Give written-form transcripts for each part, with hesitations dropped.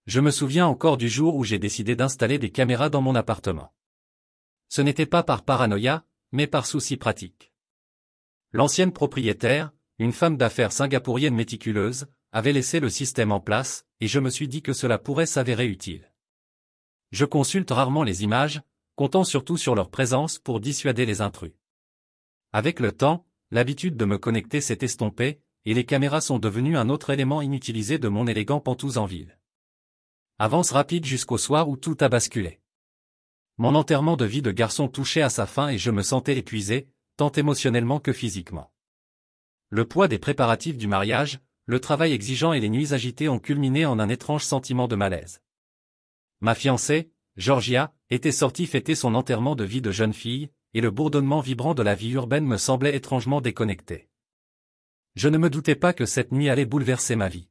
Je me souviens encore du jour où j'ai décidé d'installer des caméras dans mon appartement. Ce n'était pas par paranoïa, mais par souci pratique. L'ancienne propriétaire, une femme d'affaires singapourienne méticuleuse, avait laissé le système en place, et je me suis dit que cela pourrait s'avérer utile. Je consulte rarement les images, comptant surtout sur leur présence pour dissuader les intrus. Avec le temps, l'habitude de me connecter s'est estompée, et les caméras sont devenues un autre élément inutilisé de mon élégant Penthouse en ville. Avance rapide jusqu'au soir où tout a basculé. Mon enterrement de vie de garçon touchait à sa fin et je me sentais épuisé, tant émotionnellement que physiquement. Le poids des préparatifs du mariage, le travail exigeant et les nuits agitées ont culminé en un étrange sentiment de malaise. Ma fiancée, Georgia, était sortie fêter son enterrement de vie de jeune fille, et le bourdonnement vibrant de la vie urbaine me semblait étrangement déconnecté. Je ne me doutais pas que cette nuit allait bouleverser ma vie.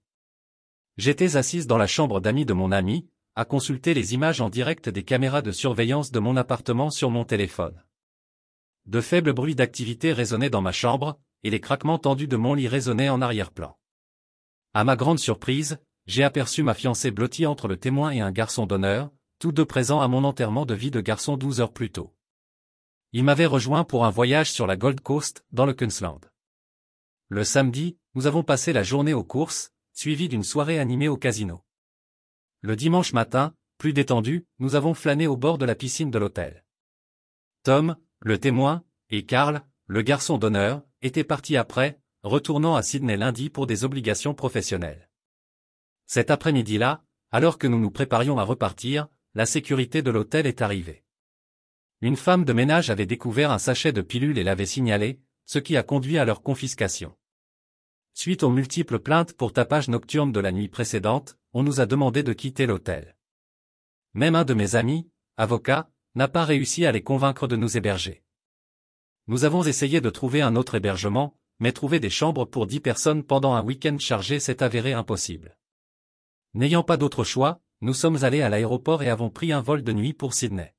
J'étais assise dans la chambre d'amis de mon ami, à consulter les images en direct des caméras de surveillance de mon appartement sur mon téléphone. De faibles bruits d'activité résonnaient dans ma chambre, et les craquements tendus de mon lit résonnaient en arrière-plan. À ma grande surprise, j'ai aperçu ma fiancée blottie entre le témoin et un garçon d'honneur, tous deux présents à mon enterrement de vie de garçon 12 heures plus tôt. Ils m'avaient rejoint pour un voyage sur la Gold Coast, dans le Queensland. Le samedi, nous avons passé la journée aux courses, suivie d'une soirée animée au casino. Le dimanche matin, plus détendu, nous avons flâné au bord de la piscine de l'hôtel. Tom, le témoin, et Carl, le garçon d'honneur, étaient partis après, retournant à Sydney lundi pour des obligations professionnelles. Cet après-midi-là, alors que nous nous préparions à repartir, la sécurité de l'hôtel est arrivée. Une femme de ménage avait découvert un sachet de pilules et l'avait signalé, ce qui a conduit à leur confiscation. Suite aux multiples plaintes pour tapage nocturne de la nuit précédente, on nous a demandé de quitter l'hôtel. Même un de mes amis, avocat, n'a pas réussi à les convaincre de nous héberger. Nous avons essayé de trouver un autre hébergement, mais trouver des chambres pour 10 personnes pendant un week-end chargé s'est avéré impossible. N'ayant pas d'autre choix, nous sommes allés à l'aéroport et avons pris un vol de nuit pour Sydney.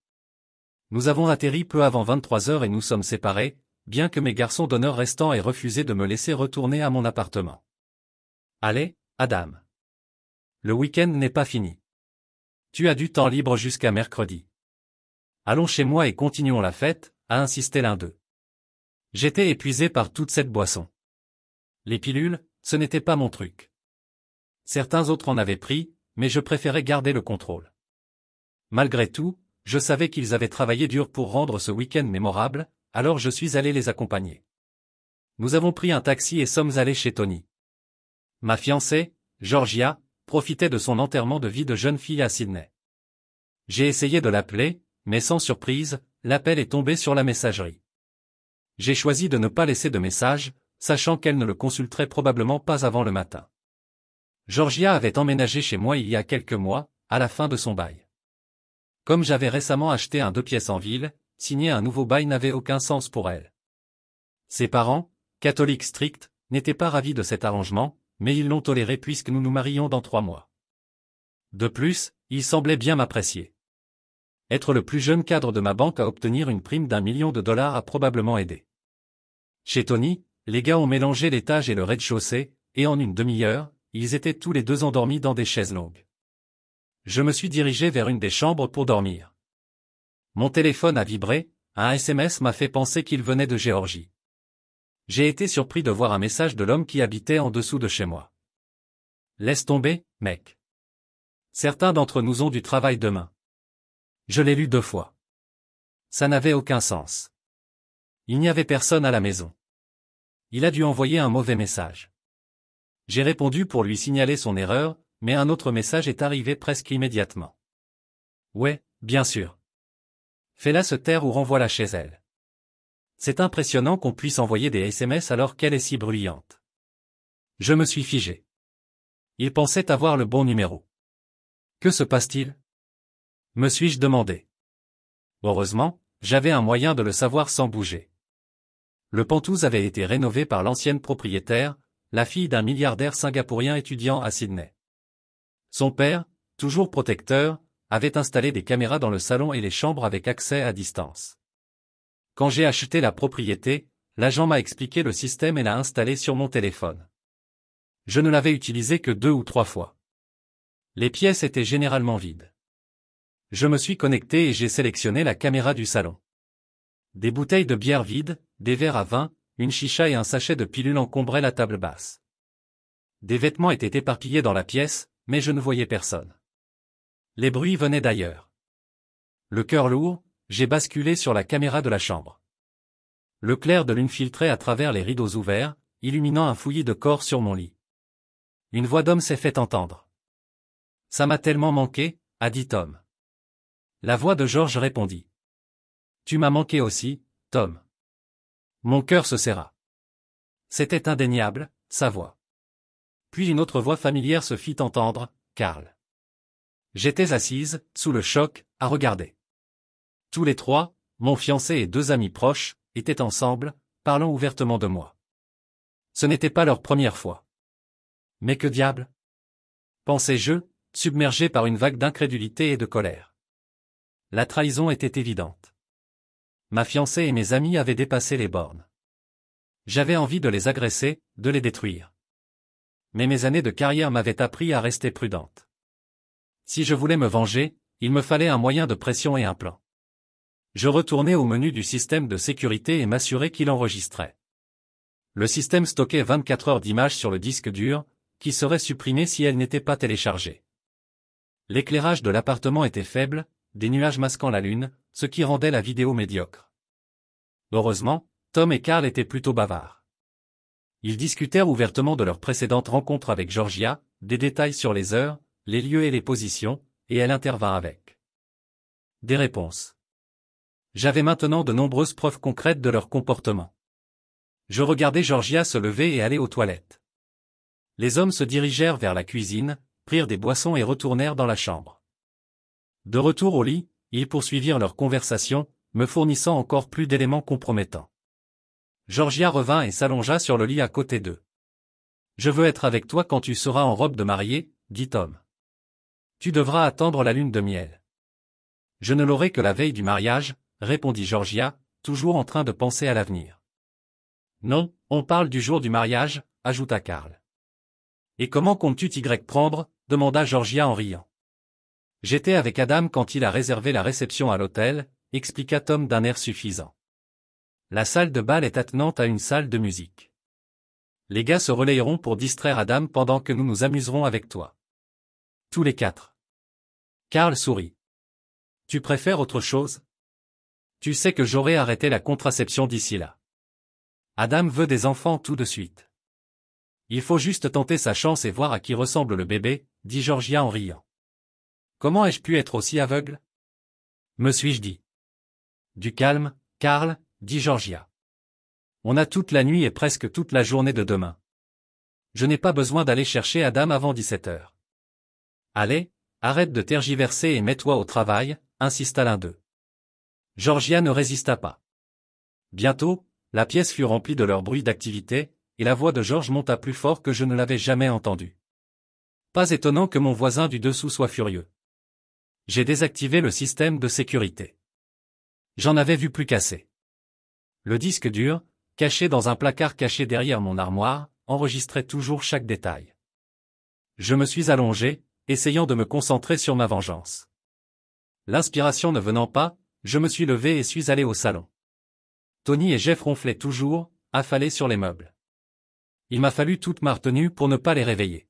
Nous avons atterri peu avant 23 heures et nous sommes séparés, bien que mes garçons d'honneur restants aient refusé de me laisser retourner à mon appartement. Allez, Adam. Le week-end n'est pas fini. Tu as du temps libre jusqu'à mercredi. Allons chez moi et continuons la fête, a insisté l'un d'eux. J'étais épuisé par toute cette boisson. Les pilules, ce n'était pas mon truc. Certains autres en avaient pris, mais je préférais garder le contrôle. Malgré tout, je savais qu'ils avaient travaillé dur pour rendre ce week-end mémorable, alors je suis allé les accompagner. Nous avons pris un taxi et sommes allés chez Tony. Ma fiancée, Georgia, profitait de son enterrement de vie de jeune fille à Sydney. J'ai essayé de l'appeler, mais sans surprise, l'appel est tombé sur la messagerie. J'ai choisi de ne pas laisser de message, sachant qu'elle ne le consulterait probablement pas avant le matin. Georgia avait emménagé chez moi il y a quelques mois, à la fin de son bail. Comme j'avais récemment acheté un 2 pièces en ville, signer un nouveau bail n'avait aucun sens pour elle. Ses parents, catholiques stricts, n'étaient pas ravis de cet arrangement, mais ils l'ont toléré puisque nous nous marions dans 3 mois. De plus, ils semblaient bien m'apprécier. Être le plus jeune cadre de ma banque à obtenir une prime d'1 million de dollars a probablement aidé. Chez Tony, les gars ont mélangé l'étage et le rez-de-chaussée, et en une demi-heure, ils étaient tous les deux endormis dans des chaises longues. Je me suis dirigé vers une des chambres pour dormir. Mon téléphone a vibré, un SMS m'a fait penser qu'il venait de Géorgie. J'ai été surpris de voir un message de l'homme qui habitait en dessous de chez moi. Laisse tomber, mec. Certains d'entre nous ont du travail demain. Je l'ai lu 2 fois. Ça n'avait aucun sens. Il n'y avait personne à la maison. Il a dû envoyer un mauvais message. J'ai répondu pour lui signaler son erreur, mais un autre message est arrivé presque immédiatement. Ouais, bien sûr. Fais-la se taire ou renvoie-la chez elle. C'est impressionnant qu'on puisse envoyer des SMS alors qu'elle est si bruyante. Je me suis figé. Il pensait avoir le bon numéro. Que se passe-t-il? Me suis-je demandé. Heureusement, j'avais un moyen de le savoir sans bouger. Le Penthouse avait été rénové par l'ancienne propriétaire, la fille d'un milliardaire singapourien étudiant à Sydney. Son père, toujours protecteur, avait installé des caméras dans le salon et les chambres avec accès à distance. Quand j'ai acheté la propriété, l'agent m'a expliqué le système et l'a installé sur mon téléphone. Je ne l'avais utilisé que 2 ou 3 fois. Les pièces étaient généralement vides. Je me suis connecté et j'ai sélectionné la caméra du salon. Des bouteilles de bière vides, des verres à vin, une chicha et un sachet de pilules encombraient la table basse. Des vêtements étaient éparpillés dans la pièce, mais je ne voyais personne. Les bruits venaient d'ailleurs. Le cœur lourd, j'ai basculé sur la caméra de la chambre. Le clair de lune filtrait à travers les rideaux ouverts, illuminant un fouillis de corps sur mon lit. Une voix d'homme s'est fait entendre. « Ça m'a tellement manqué », a dit Tom. La voix de George répondit. « Tu m'as manqué aussi, Tom. » Mon cœur se serra. C'était indéniable, sa voix. Puis une autre voix familière se fit entendre, « Carl. » J'étais assise, sous le choc, à regarder. Tous les trois, mon fiancé et deux amis proches, étaient ensemble, parlant ouvertement de moi. Ce n'était pas leur première fois. Mais que diable? Pensais-je, submergé par une vague d'incrédulité et de colère. La trahison était évidente. Ma fiancée et mes amis avaient dépassé les bornes. J'avais envie de les agresser, de les détruire. Mais mes années de carrière m'avaient appris à rester prudente. Si je voulais me venger, il me fallait un moyen de pression et un plan. Je retournai au menu du système de sécurité et m'assurai qu'il enregistrait. Le système stockait 24 heures d'images sur le disque dur, qui seraient supprimées si elles n'étaient pas téléchargées. L'éclairage de l'appartement était faible, des nuages masquant la lune, ce qui rendait la vidéo médiocre. Heureusement, Tom et Carl étaient plutôt bavards. Ils discutèrent ouvertement de leur précédente rencontre avec Georgia, des détails sur les heures, les lieux et les positions, et elle intervint avec des réponses. J'avais maintenant de nombreuses preuves concrètes de leur comportement. Je regardais Georgia se lever et aller aux toilettes. Les hommes se dirigèrent vers la cuisine, prirent des boissons et retournèrent dans la chambre. De retour au lit, ils poursuivirent leur conversation, me fournissant encore plus d'éléments compromettants. Georgia revint et s'allongea sur le lit à côté d'eux. « Je veux être avec toi quand tu seras en robe de mariée, » dit Tom. « Tu devras attendre la lune de miel. »« Je ne l'aurai que la veille du mariage, » répondit Georgia, toujours en train de penser à l'avenir. « Non, on parle du jour du mariage, » ajouta Carl. « Et comment comptes-tu t'y prendre » demanda Georgia en riant. « J'étais avec Adam quand il a réservé la réception à l'hôtel, » expliqua Tom d'un air suffisant. « La salle de bal est attenante à une salle de musique. Les gars se relayeront pour distraire Adam pendant que nous nous amuserons avec toi. » Tous les quatre. Carl sourit. « Tu préfères autre chose? Tu sais que j'aurai arrêté la contraception d'ici là. Adam veut des enfants tout de suite. Il faut juste tenter sa chance et voir à qui ressemble le bébé, dit Georgia en riant. Comment ai-je pu être aussi aveugle? Me suis-je dit. Du calme, Carl, dit Georgia. On a toute la nuit et presque toute la journée de demain. Je n'ai pas besoin d'aller chercher Adam avant 17 heures. Allez, arrête de tergiverser et mets-toi au travail, insista l'un d'eux. Georgia ne résista pas. Bientôt, la pièce fut remplie de leur bruit d'activité, et la voix de George monta plus fort que je ne l'avais jamais entendue. Pas étonnant que mon voisin du dessous soit furieux. J'ai désactivé le système de sécurité. J'en avais vu plus qu'assez. Le disque dur, caché dans un placard caché derrière mon armoire, enregistrait toujours chaque détail. Je me suis allongé, essayant de me concentrer sur ma vengeance. L'inspiration ne venant pas, je me suis levé et suis allé au salon. Tony et Jeff ronflaient toujours, affalés sur les meubles. Il m'a fallu toute ma retenue pour ne pas les réveiller.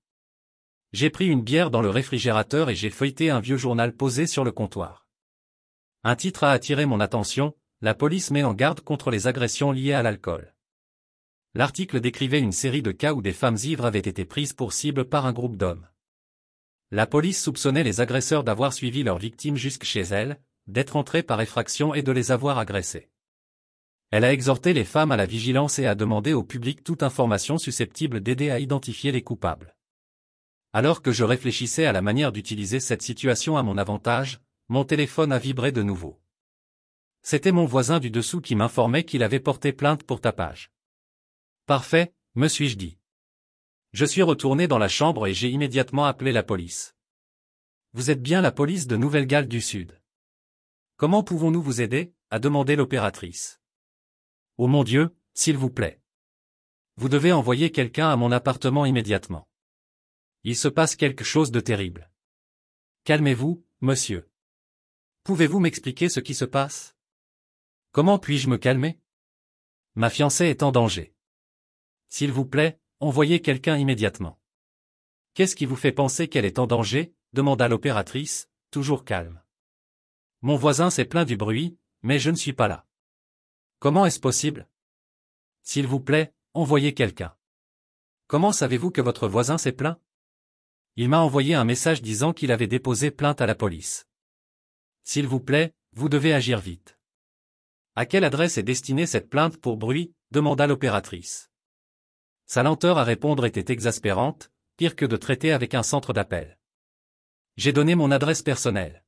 J'ai pris une bière dans le réfrigérateur et j'ai feuilleté un vieux journal posé sur le comptoir. Un titre a attiré mon attention, la police met en garde contre les agressions liées à l'alcool. L'article décrivait une série de cas où des femmes ivres avaient été prises pour cible par un groupe d'hommes. La police soupçonnait les agresseurs d'avoir suivi leurs victimes jusque chez elles, d'être entrés par effraction et de les avoir agressées. Elle a exhorté les femmes à la vigilance et a demandé au public toute information susceptible d'aider à identifier les coupables. Alors que je réfléchissais à la manière d'utiliser cette situation à mon avantage, mon téléphone a vibré de nouveau. C'était mon voisin du dessous qui m'informait qu'il avait porté plainte pour tapage. Parfait, me suis-je dit. Je suis retourné dans la chambre et j'ai immédiatement appelé la police. Vous êtes bien la police de Nouvelle-Galles du Sud. Comment pouvons-nous vous aider? A demandé l'opératrice. Oh mon Dieu, s'il vous plaît. Vous devez envoyer quelqu'un à mon appartement immédiatement. Il se passe quelque chose de terrible. Calmez-vous, monsieur. Pouvez-vous m'expliquer ce qui se passe? Comment puis-je me calmer? Ma fiancée est en danger. S'il vous plaît, envoyez quelqu'un immédiatement. Qu'est-ce qui vous fait penser qu'elle est en danger? Demanda l'opératrice, toujours calme. Mon voisin s'est plaint du bruit, mais je ne suis pas là. Comment est-ce possible? S'il vous plaît, envoyez quelqu'un. Comment savez-vous que votre voisin s'est plaint? Il m'a envoyé un message disant qu'il avait déposé plainte à la police. S'il vous plaît, vous devez agir vite. À quelle adresse est destinée cette plainte pour bruit? Demanda l'opératrice. Sa lenteur à répondre était exaspérante, pire que de traiter avec un centre d'appel. J'ai donné mon adresse personnelle.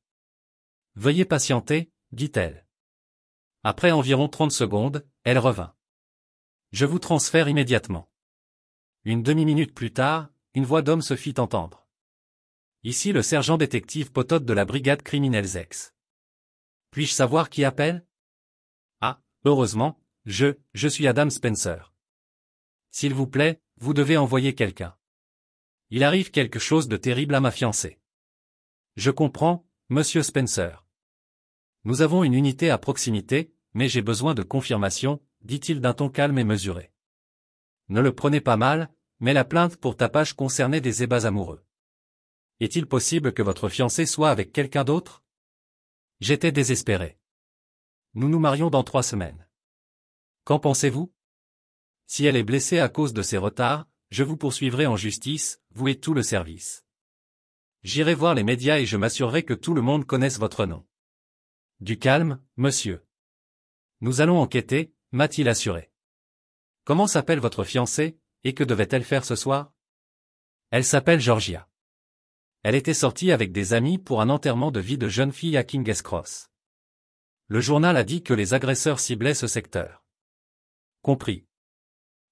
Veuillez patienter, dit-elle. Après environ 30 secondes, elle revint. Je vous transfère immédiatement. Une demi-minute plus tard, une voix d'homme se fit entendre. Ici le sergent détective Potot de la brigade criminelle X. Puis-je savoir qui appelle? Ah, heureusement, je suis Adam Spencer. S'il vous plaît, vous devez envoyer quelqu'un. Il arrive quelque chose de terrible à ma fiancée. Je comprends, monsieur Spencer. Nous avons une unité à proximité, mais j'ai besoin de confirmation, dit-il d'un ton calme et mesuré. Ne le prenez pas mal, mais la plainte pour tapage concernait des ébats amoureux. Est-il possible que votre fiancée soit avec quelqu'un d'autre? J'étais désespéré. Nous nous marions dans 3 semaines. Qu'en pensez-vous? Si elle est blessée à cause de ces retards, je vous poursuivrai en justice, vous et tout le service. J'irai voir les médias et je m'assurerai que tout le monde connaisse votre nom. Du calme, monsieur. Nous allons enquêter, m'a-t-il assuré. Comment s'appelle votre fiancée, et que devait-elle faire ce soir? Elle s'appelle Georgia. Elle était sortie avec des amis pour un enterrement de vie de jeune fille à King's Cross. Le journal a dit que les agresseurs ciblaient ce secteur. Compris.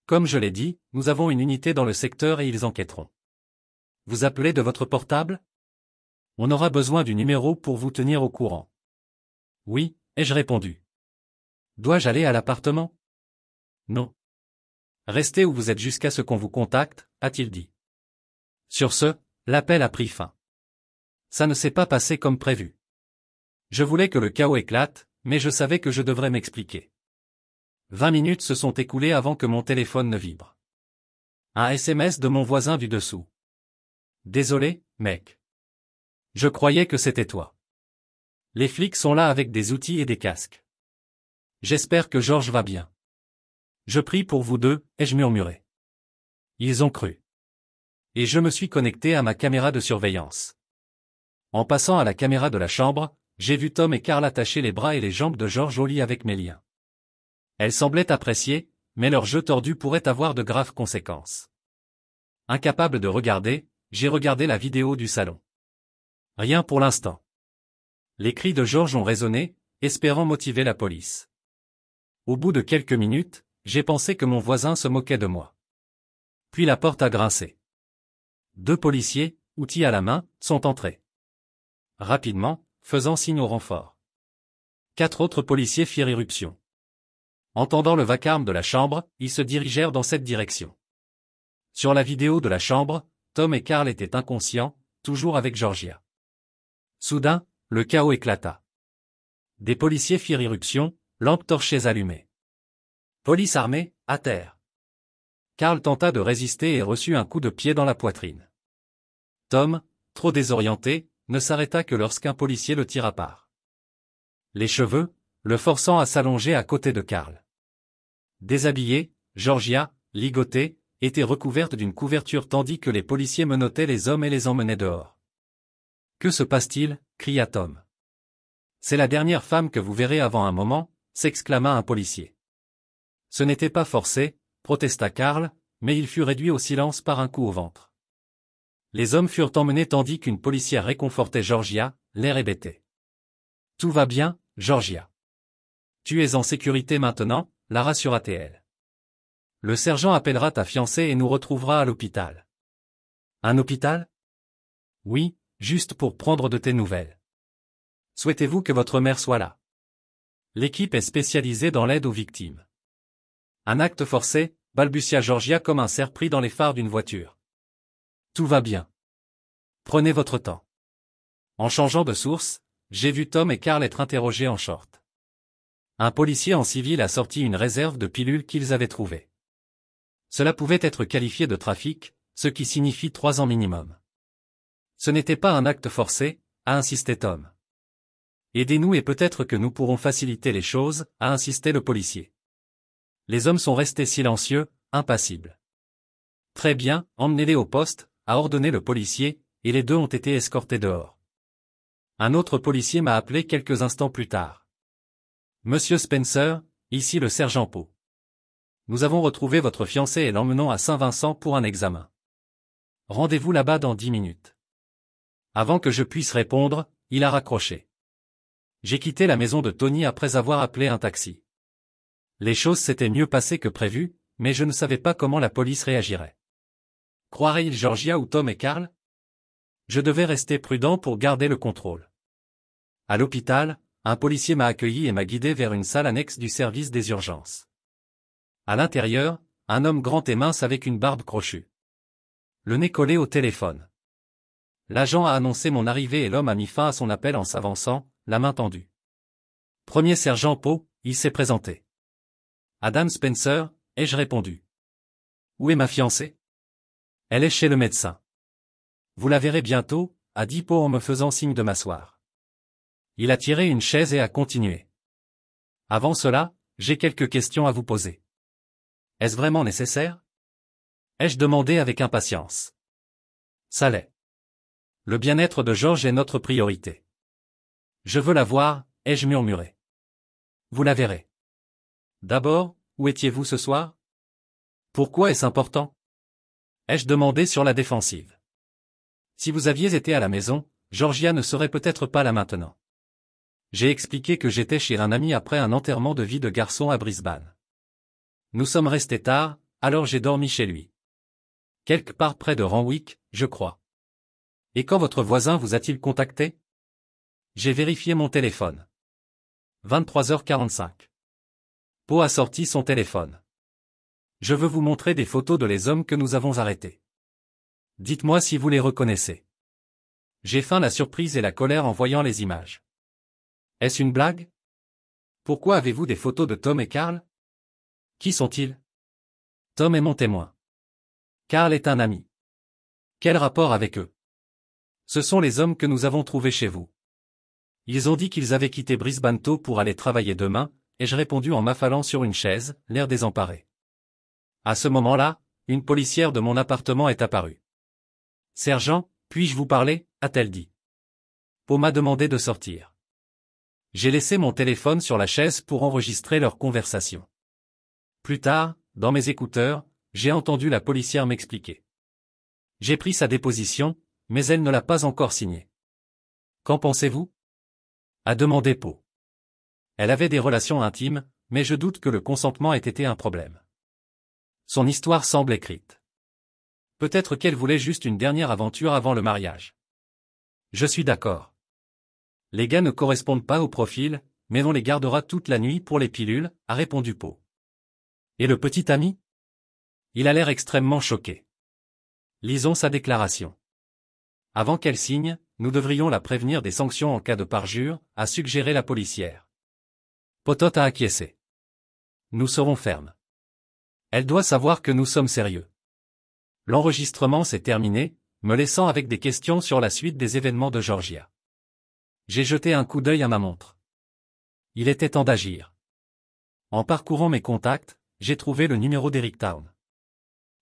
Comme je l'ai dit, nous avons une unité dans le secteur et ils enquêteront. Vous appelez de votre portable? On aura besoin du numéro pour vous tenir au courant. Oui, ai-je répondu. Dois-je aller à l'appartement? Non. Restez où vous êtes jusqu'à ce qu'on vous contacte, a-t-il dit. Sur ce, l'appel a pris fin. Ça ne s'est pas passé comme prévu. Je voulais que le chaos éclate, mais je savais que je devrais m'expliquer. 20 minutes se sont écoulées avant que mon téléphone ne vibre. Un SMS de mon voisin du dessous. Désolé, mec. Je croyais que c'était toi. Les flics sont là avec des outils et des casques. J'espère que George va bien. Je prie pour vous deux, ai-je murmuré. Ils ont cru. Et je me suis connecté à ma caméra de surveillance. En passant à la caméra de la chambre, j'ai vu Tom et Carl attacher les bras et les jambes de George au lit avec mes liens. Elles semblaient apprécier, mais leur jeu tordu pourrait avoir de graves conséquences. Incapable de regarder, j'ai regardé la vidéo du salon. Rien pour l'instant. Les cris de George ont résonné, espérant motiver la police. Au bout de quelques minutes, j'ai pensé que mon voisin se moquait de moi. Puis la porte a grincé. 2 policiers, outils à la main, sont entrés. Rapidement, faisant signe au renfort. 4 autres policiers firent irruption. Entendant le vacarme de la chambre, ils se dirigèrent dans cette direction. Sur la vidéo de la chambre, Tom et Carl étaient inconscients, toujours avec Georgia. Soudain, le chaos éclata. Des policiers firent irruption, lampes torchées allumées. Police armée, à terre. Carl tenta de résister et reçut un coup de pied dans la poitrine. Tom, trop désorienté, ne s'arrêta que lorsqu'un policier le tira par les cheveux, le forçant à s'allonger à côté de Carl. Déshabillée, Georgia, ligotée, était recouverte d'une couverture tandis que les policiers menottaient les hommes et les emmenaient dehors. Que se passe-t-il? Cria Tom. C'est la dernière femme que vous verrez avant un moment, s'exclama un policier. Ce n'était pas forcé, protesta Carl, mais il fut réduit au silence par un coup au ventre. Les hommes furent emmenés tandis qu'une policière réconfortait Georgia, l'air hébété. Tout va bien, Georgia. Tu es en sécurité maintenant, la rassura-t-elle. Le sergent appellera ta fiancée et nous retrouvera à l'hôpital. Un hôpital? Oui, juste pour prendre de tes nouvelles. Souhaitez-vous que votre mère soit là? L'équipe est spécialisée dans l'aide aux victimes. Un acte forcé, balbutia Georgia comme un cerf pris dans les phares d'une voiture. Tout va bien. Prenez votre temps. En changeant de source, j'ai vu Tom et Carl être interrogés en short. Un policier en civil a sorti une réserve de pilules qu'ils avaient trouvée. Cela pouvait être qualifié de trafic, ce qui signifie 3 ans minimum. Ce n'était pas un acte forcé, a insisté Tom. Aidez-nous et peut-être que nous pourrons faciliter les choses, a insisté le policier. Les hommes sont restés silencieux, impassibles. Très bien, emmenez-les au poste, a ordonné le policier, et les deux ont été escortés dehors. Un autre policier m'a appelé quelques instants plus tard. Monsieur Spencer, ici le sergent Poe. Nous avons retrouvé votre fiancé et l'emmenons à Saint-Vincent pour un examen. Rendez-vous là-bas dans 10 minutes. Avant que je puisse répondre, il a raccroché. J'ai quitté la maison de Tony après avoir appelé un taxi. Les choses s'étaient mieux passées que prévu, mais je ne savais pas comment la police réagirait. Croirait-il Georgia ou Tom et Carl? Je devais rester prudent pour garder le contrôle. À l'hôpital, un policier m'a accueilli et m'a guidé vers une salle annexe du service des urgences. À l'intérieur, un homme grand et mince avec une barbe crochue. Le nez collé au téléphone. L'agent a annoncé mon arrivée et l'homme a mis fin à son appel en s'avançant, la main tendue. Premier sergent Poe, il s'est présenté. Adam Spencer, ai-je répondu. Où est ma fiancée? Elle est chez le médecin. Vous la verrez bientôt, a dit Poe en me faisant signe de m'asseoir. Il a tiré une chaise et a continué. Avant cela, j'ai quelques questions à vous poser. Est-ce vraiment nécessaire? Ai-je demandé avec impatience. Ça l'est. Le bien-être de George est notre priorité. Je veux la voir, ai-je murmuré. Vous la verrez. D'abord, où étiez-vous ce soir? Pourquoi est-ce important? Ai-je demandé sur la défensive. Si vous aviez été à la maison, Georgia ne serait peut-être pas là maintenant. J'ai expliqué que j'étais chez un ami après un enterrement de vie de garçon à Brisbane. Nous sommes restés tard, alors j'ai dormi chez lui. Quelque part près de Randwick, je crois. Et quand votre voisin vous a-t-il contacté? J'ai vérifié mon téléphone. 23h45. Poe a sorti son téléphone. Je veux vous montrer des photos de les hommes que nous avons arrêtés. Dites-moi si vous les reconnaissez. J'ai feint la surprise et la colère en voyant les images. Est-ce une blague? Pourquoi avez-vous des photos de Tom et Carl? Qui sont-ils? Tom est mon témoin. Carl est un ami. Quel rapport avec eux? Ce sont les hommes que nous avons trouvés chez vous. Ils ont dit qu'ils avaient quitté Brisbane tôt pour aller travailler demain, ai-je répondu en m'affalant sur une chaise, l'air désemparé. À ce moment-là, une policière de mon appartement est apparue. Sergent, puis-je vous parler? A-t-elle dit. Poe m'a demandé de sortir. J'ai laissé mon téléphone sur la chaise pour enregistrer leur conversation. Plus tard, dans mes écouteurs, j'ai entendu la policière m'expliquer. J'ai pris sa déposition, mais elle ne l'a pas encore signée. Qu'en pensez-vous? A demandé Poe. Elle avait des relations intimes, mais je doute que le consentement ait été un problème. Son histoire semble écrite. Peut-être qu'elle voulait juste une dernière aventure avant le mariage. Je suis d'accord. Les gars ne correspondent pas au profil, mais on les gardera toute la nuit pour les pilules, a répondu Poe. Et le petit ami? Il a l'air extrêmement choqué. Lisons sa déclaration. Avant qu'elle signe, nous devrions la prévenir des sanctions en cas de parjure, a suggéré la policière. Potot a acquiescé. Nous serons fermes. Elle doit savoir que nous sommes sérieux. L'enregistrement s'est terminé, me laissant avec des questions sur la suite des événements de Georgia. J'ai jeté un coup d'œil à ma montre. Il était temps d'agir. En parcourant mes contacts, j'ai trouvé le numéro d'Eric Town.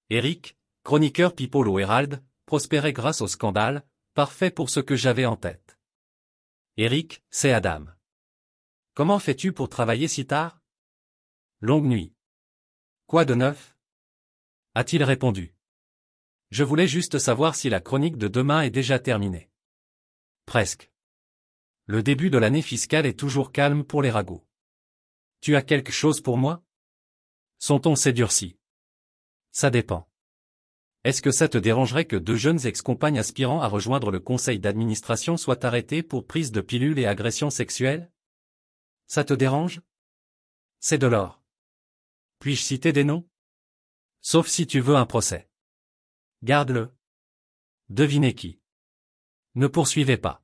Eric, chroniqueur People au Herald, prospérait grâce au scandale, parfait pour ce que j'avais en tête. Eric, c'est Adam. Comment fais-tu pour travailler si tard? Longue nuit. Quoi de neuf? A-t-il répondu. Je voulais juste savoir si la chronique de demain est déjà terminée. Presque. Le début de l'année fiscale est toujours calme pour les ragots. Tu as quelque chose pour moi? Son ton s'est durci. Ça dépend. Est-ce que ça te dérangerait que 2 jeunes ex-compagnes aspirant à rejoindre le conseil d'administration soient arrêtés pour prise de pilules et agression sexuelle? Ça te dérange? C'est de l'or. Puis-je citer des noms? Sauf si tu veux un procès. Garde-le. Devinez qui. Ne poursuivez pas.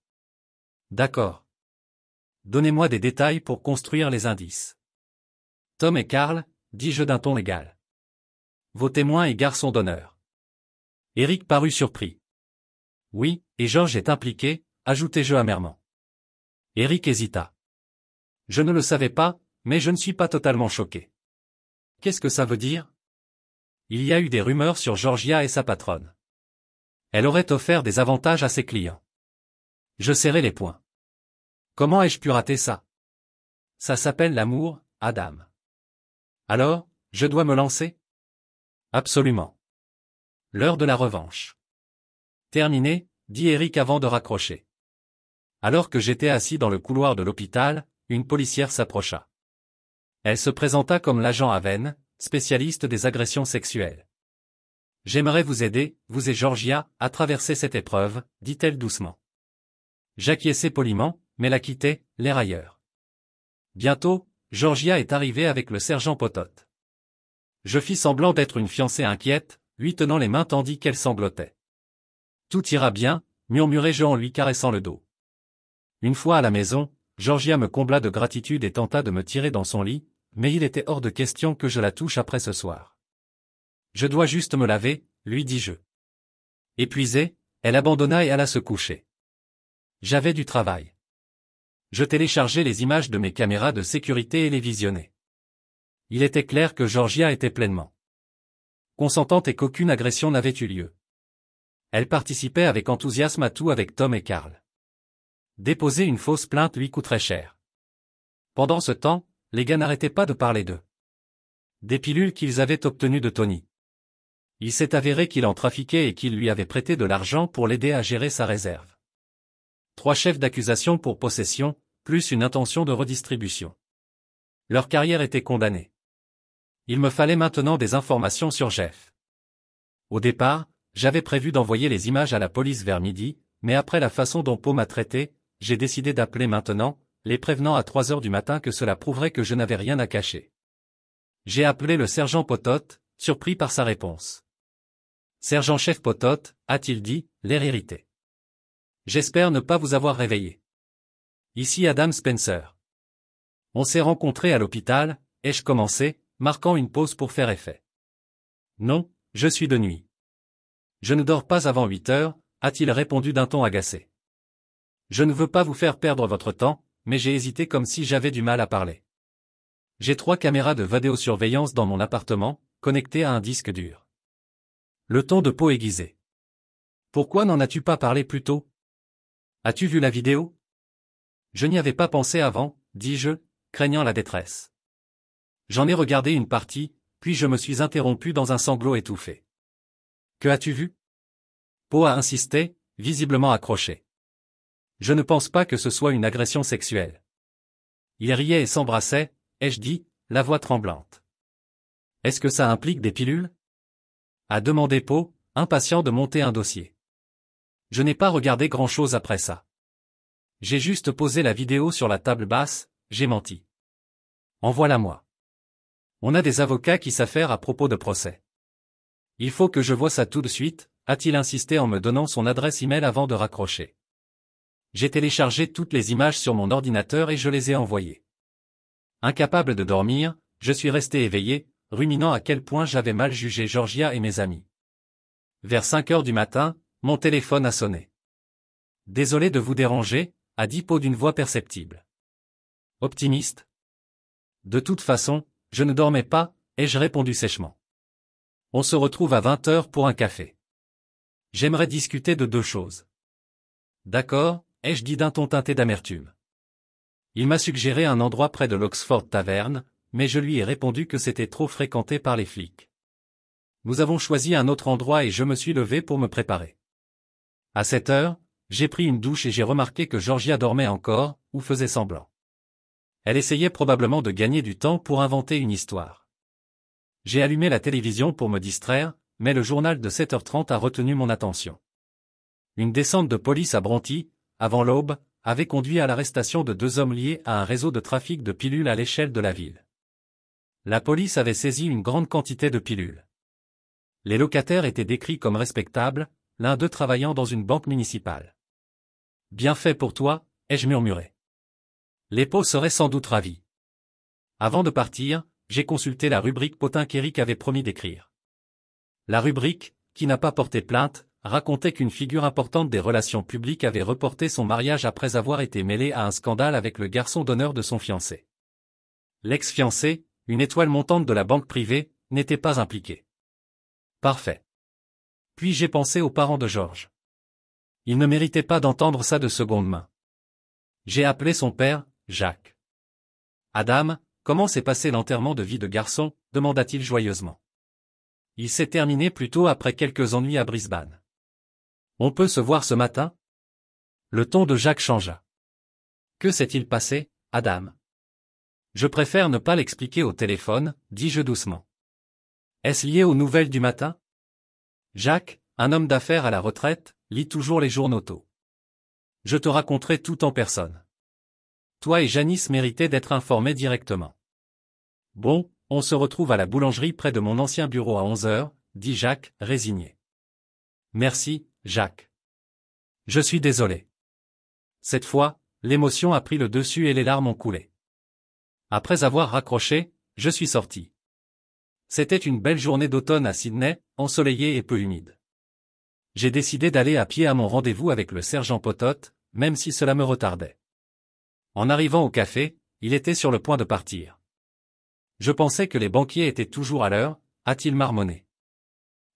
D'accord. Donnez-moi des détails pour construire les indices. Tom et Karl, dis-je d'un ton égal. Vos témoins et garçons d'honneur. Eric parut surpris. Oui, et George est impliqué, ajoutai-je amèrement. Eric hésita. Je ne le savais pas, mais je ne suis pas totalement choqué. Qu'est-ce que ça veut dire? Il y a eu des rumeurs sur Georgia et sa patronne. Elle aurait offert des avantages à ses clients. Je serrai les poings. Comment ai-je pu rater ça? Ça s'appelle l'amour, Adam. Alors, je dois me lancer? Absolument. L'heure de la revanche. Terminé, dit Eric avant de raccrocher. Alors que j'étais assis dans le couloir de l'hôpital, une policière s'approcha. Elle se présenta comme l'agent Haven, spécialiste des agressions sexuelles. J'aimerais vous aider, vous et Georgia, à traverser cette épreuve, dit-elle doucement. J'acquiesçai poliment, mais la quittai, l'air ailleurs. Bientôt, Georgia est arrivée avec le sergent Potot. Je fis semblant d'être une fiancée inquiète, lui tenant les mains tandis qu'elle sanglotait. Tout ira bien, murmurai-je en lui caressant le dos. Une fois à la maison, Georgia me combla de gratitude et tenta de me tirer dans son lit, mais il était hors de question que je la touche après ce soir. Je dois juste me laver, lui dis-je. Épuisée, elle abandonna et alla se coucher. J'avais du travail. Je téléchargeai les images de mes caméras de sécurité et les visionnai. Il était clair que Georgia était pleinement consentante et qu'aucune agression n'avait eu lieu. Elle participait avec enthousiasme à tout avec Tom et Karl. Déposer une fausse plainte lui coûterait cher. Pendant ce temps, les gars n'arrêtaient pas de parler d'eux. Des pilules qu'ils avaient obtenues de Tony. Il s'est avéré qu'il en trafiquait et qu'il lui avait prêté de l'argent pour l'aider à gérer sa réserve. 3 chefs d'accusation pour possession, plus une intention de redistribution. Leur carrière était condamnée. Il me fallait maintenant des informations sur Jeff. Au départ, j'avais prévu d'envoyer les images à la police vers midi, mais après la façon dont Poe m'a traité, j'ai décidé d'appeler maintenant, les prévenant à 3 heures du matin que cela prouverait que je n'avais rien à cacher. J'ai appelé le sergent Potot, surpris par sa réponse. Sergent-chef Potot, a-t-il dit, l'air irrité. J'espère ne pas vous avoir réveillé. Ici Adam Spencer. On s'est rencontrés à l'hôpital, ai-je commencé, marquant une pause pour faire effet. Non, je suis de nuit. Je ne dors pas avant 8 heures, a-t-il répondu d'un ton agacé. Je ne veux pas vous faire perdre votre temps, mais j'ai hésité comme si j'avais du mal à parler. J'ai 3 caméras de vidéosurveillance dans mon appartement, connectées à un disque dur. Le ton de Poe aiguisé. Pourquoi n'en as-tu pas parlé plus tôt? As-tu vu la vidéo? Je n'y avais pas pensé avant, dis-je, craignant la détresse. J'en ai regardé une partie, puis je me suis interrompu dans un sanglot étouffé. Que as-tu vu? Poe a insisté, visiblement accroché. Je ne pense pas que ce soit une agression sexuelle. Ils riaient et s'embrassaient, ai-je dit, la voix tremblante. Est-ce que ça implique des pilules? A demandé Poe, impatient de monter un dossier. Je n'ai pas regardé grand-chose après ça. J'ai juste posé la vidéo sur la table basse, j'ai menti. Envoie-la-moi. On a des avocats qui s'affairent à propos de procès. Il faut que je voie ça tout de suite, a-t-il insisté en me donnant son adresse email avant de raccrocher. J'ai téléchargé toutes les images sur mon ordinateur et je les ai envoyées. Incapable de dormir, je suis resté éveillé, ruminant à quel point j'avais mal jugé Georgia et mes amis. Vers 5 heures du matin, mon téléphone a sonné. Désolé de vous déranger, a dit Poe d'une voix perceptible. Optimiste. De toute façon, je ne dormais pas, ai-je répondu sèchement. On se retrouve à 20 heures pour un café. J'aimerais discuter de 2 choses. D'accord, ai-je dit d'un ton teinté d'amertume. Il m'a suggéré un endroit près de l'Oxford Tavern, mais je lui ai répondu que c'était trop fréquenté par les flics. Nous avons choisi un autre endroit et je me suis levé pour me préparer. À 7 heures, j'ai pris une douche et j'ai remarqué que Georgia dormait encore, ou faisait semblant. Elle essayait probablement de gagner du temps pour inventer une histoire. J'ai allumé la télévision pour me distraire, mais le journal de 7h30 a retenu mon attention. Une descente de police à Bronte, avant l'aube, avait conduit à l'arrestation de 2 hommes liés à un réseau de trafic de pilules à l'échelle de la ville. La police avait saisi une grande quantité de pilules. Les locataires étaient décrits comme respectables, l'un d'eux travaillant dans une banque municipale. Bien fait pour toi, ai-je murmuré. Les pots seraient sans doute ravis. Avant de partir, j'ai consulté la rubrique potin qu'Eric avait promis d'écrire. La rubrique, qui n'a pas porté plainte, racontait qu'une figure importante des relations publiques avait reporté son mariage après avoir été mêlé à un scandale avec le garçon d'honneur de son fiancé. L'ex-fiancé, une étoile montante de la banque privée, n'était pas impliqué. Parfait. Puis j'ai pensé aux parents de Georges. Ils ne méritaient pas d'entendre ça de seconde main. J'ai appelé son père, Jacques. Adam, comment s'est passé l'enterrement de vie de garçon, demanda-t-il joyeusement. Il s'est terminé plus tôt après quelques ennuis à Brisbane. On peut se voir ce matin? Le ton de Jacques changea. Que s'est-il passé, Adam? Je préfère ne pas l'expliquer au téléphone, dis-je doucement. Est-ce lié aux nouvelles du matin? Jacques, un homme d'affaires à la retraite, lit toujours les journaux tôt. Je te raconterai tout en personne. Toi et Janice méritez d'être informés directement. Bon, on se retrouve à la boulangerie près de mon ancien bureau à 11h, dit Jacques, résigné. Merci, Jacques. Je suis désolé. Cette fois, l'émotion a pris le dessus et les larmes ont coulé. Après avoir raccroché, je suis sorti. C'était une belle journée d'automne à Sydney, ensoleillée et peu humide. J'ai décidé d'aller à pied à mon rendez-vous avec le sergent Potot, même si cela me retardait. En arrivant au café, il était sur le point de partir. Je pensais que les banquiers étaient toujours à l'heure, a-t-il marmonné.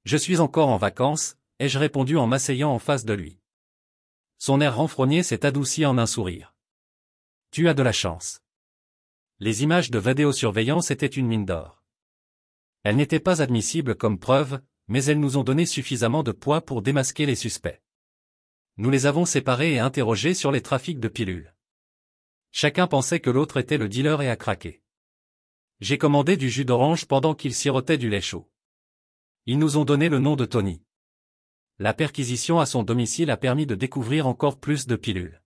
Je suis encore en vacances, ai-je répondu en m'asseyant en face de lui. Son air renfrogné s'est adouci en un sourire. Tu as de la chance. Les images de vidéosurveillance étaient une mine d'or. Elles n'étaient pas admissibles comme preuve, mais elles nous ont donné suffisamment de poids pour démasquer les suspects. Nous les avons séparés et interrogés sur les trafics de pilules. Chacun pensait que l'autre était le dealer et a craqué. J'ai commandé du jus d'orange pendant qu'ils sirotaient du lait chaud. Ils nous ont donné le nom de Tony. La perquisition à son domicile a permis de découvrir encore plus de pilules.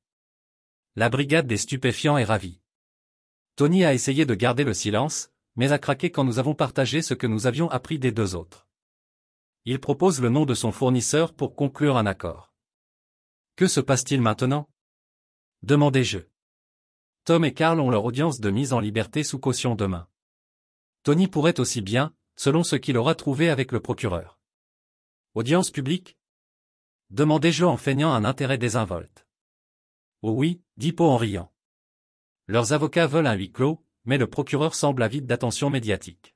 La brigade des stupéfiants est ravie. Tony a essayé de garder le silence, mais a craqué quand nous avons partagé ce que nous avions appris des deux autres. Il propose le nom de son fournisseur pour conclure un accord. Que se passe-t-il maintenant? Demandai-je. Tom et Carl ont leur audience de mise en liberté sous caution demain. Tony pourrait aussi bien, selon ce qu'il aura trouvé avec le procureur. Audience publique? Demandai-je en feignant un intérêt désinvolte. Oh oui, dit Poe en riant. Leurs avocats veulent un huis clos, mais le procureur semble avide d'attention médiatique.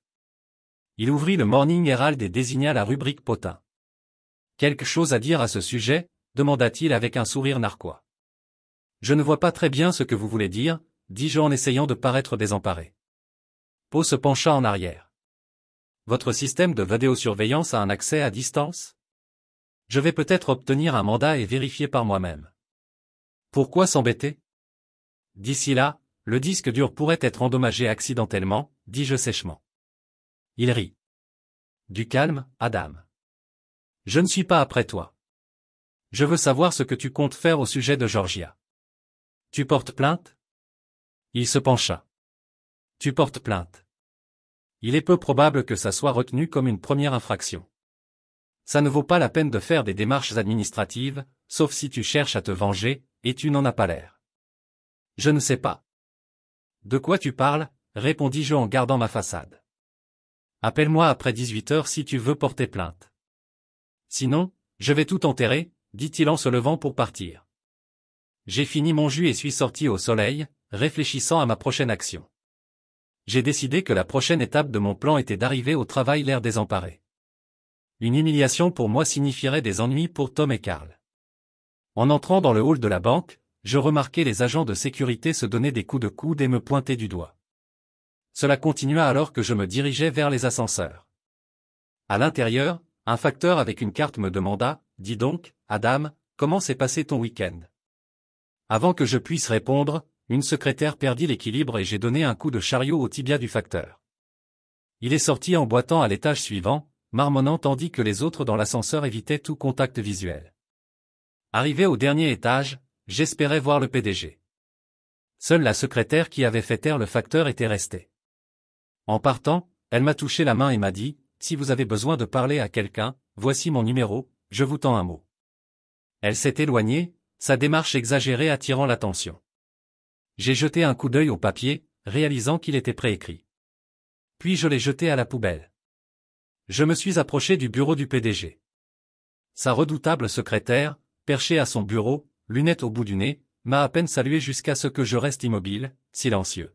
Il ouvrit le Morning Herald et désigna la rubrique potin. Quelque chose à dire à ce sujet? Demanda-t-il avec un sourire narquois. Je ne vois pas très bien ce que vous voulez dire, dis-je en essayant de paraître désemparé. Poe se pencha en arrière. Votre système de vidéosurveillance a un accès à distance? Je vais peut-être obtenir un mandat et vérifier par moi-même. Pourquoi s'embêter? D'ici là, le disque dur pourrait être endommagé accidentellement, dis-je sèchement. Il rit. Du calme, Adam. Je ne suis pas après toi. Je veux savoir ce que tu comptes faire au sujet de Georgia. Tu portes plainte? Il se pencha. Tu portes plainte. Il est peu probable que ça soit retenu comme une première infraction. Ça ne vaut pas la peine de faire des démarches administratives, sauf si tu cherches à te venger, et tu n'en as pas l'air. Je ne sais pas. De quoi tu parles? Répondis-je en gardant ma façade. Appelle-moi après 18h si tu veux porter plainte. Sinon, je vais tout enterrer, dit-il en se levant pour partir. J'ai fini mon jus et suis sorti au soleil, réfléchissant à ma prochaine action. J'ai décidé que la prochaine étape de mon plan était d'arriver au travail l'air désemparé. Une humiliation pour moi signifierait des ennuis pour Tom et Carl. En entrant dans le hall de la banque, je remarquai les agents de sécurité se donner des coups de coude et me pointer du doigt. Cela continua alors que je me dirigeais vers les ascenseurs. À l'intérieur, un facteur avec une carte me demanda, « Dis donc, Adam, comment s'est passé ton week-end » Avant que je puisse répondre, une secrétaire perdit l'équilibre et j'ai donné un coup de chariot au tibia du facteur. Il est sorti en boitant à l'étage suivant, marmonnant tandis que les autres dans l'ascenseur évitaient tout contact visuel. Arrivé au dernier étage, j'espérais voir le PDG. Seule la secrétaire qui avait fait taire le facteur était restée. En partant, elle m'a touché la main et m'a dit, « Si vous avez besoin de parler à quelqu'un, voici mon numéro, je vous tends un mot. » Elle s'est éloignée, sa démarche exagérée attirant l'attention. J'ai jeté un coup d'œil au papier, réalisant qu'il était préécrit. Puis je l'ai jeté à la poubelle. Je me suis approché du bureau du PDG. Sa redoutable secrétaire, perchée à son bureau, lunettes au bout du nez, m'a à peine salué jusqu'à ce que je reste immobile, silencieux.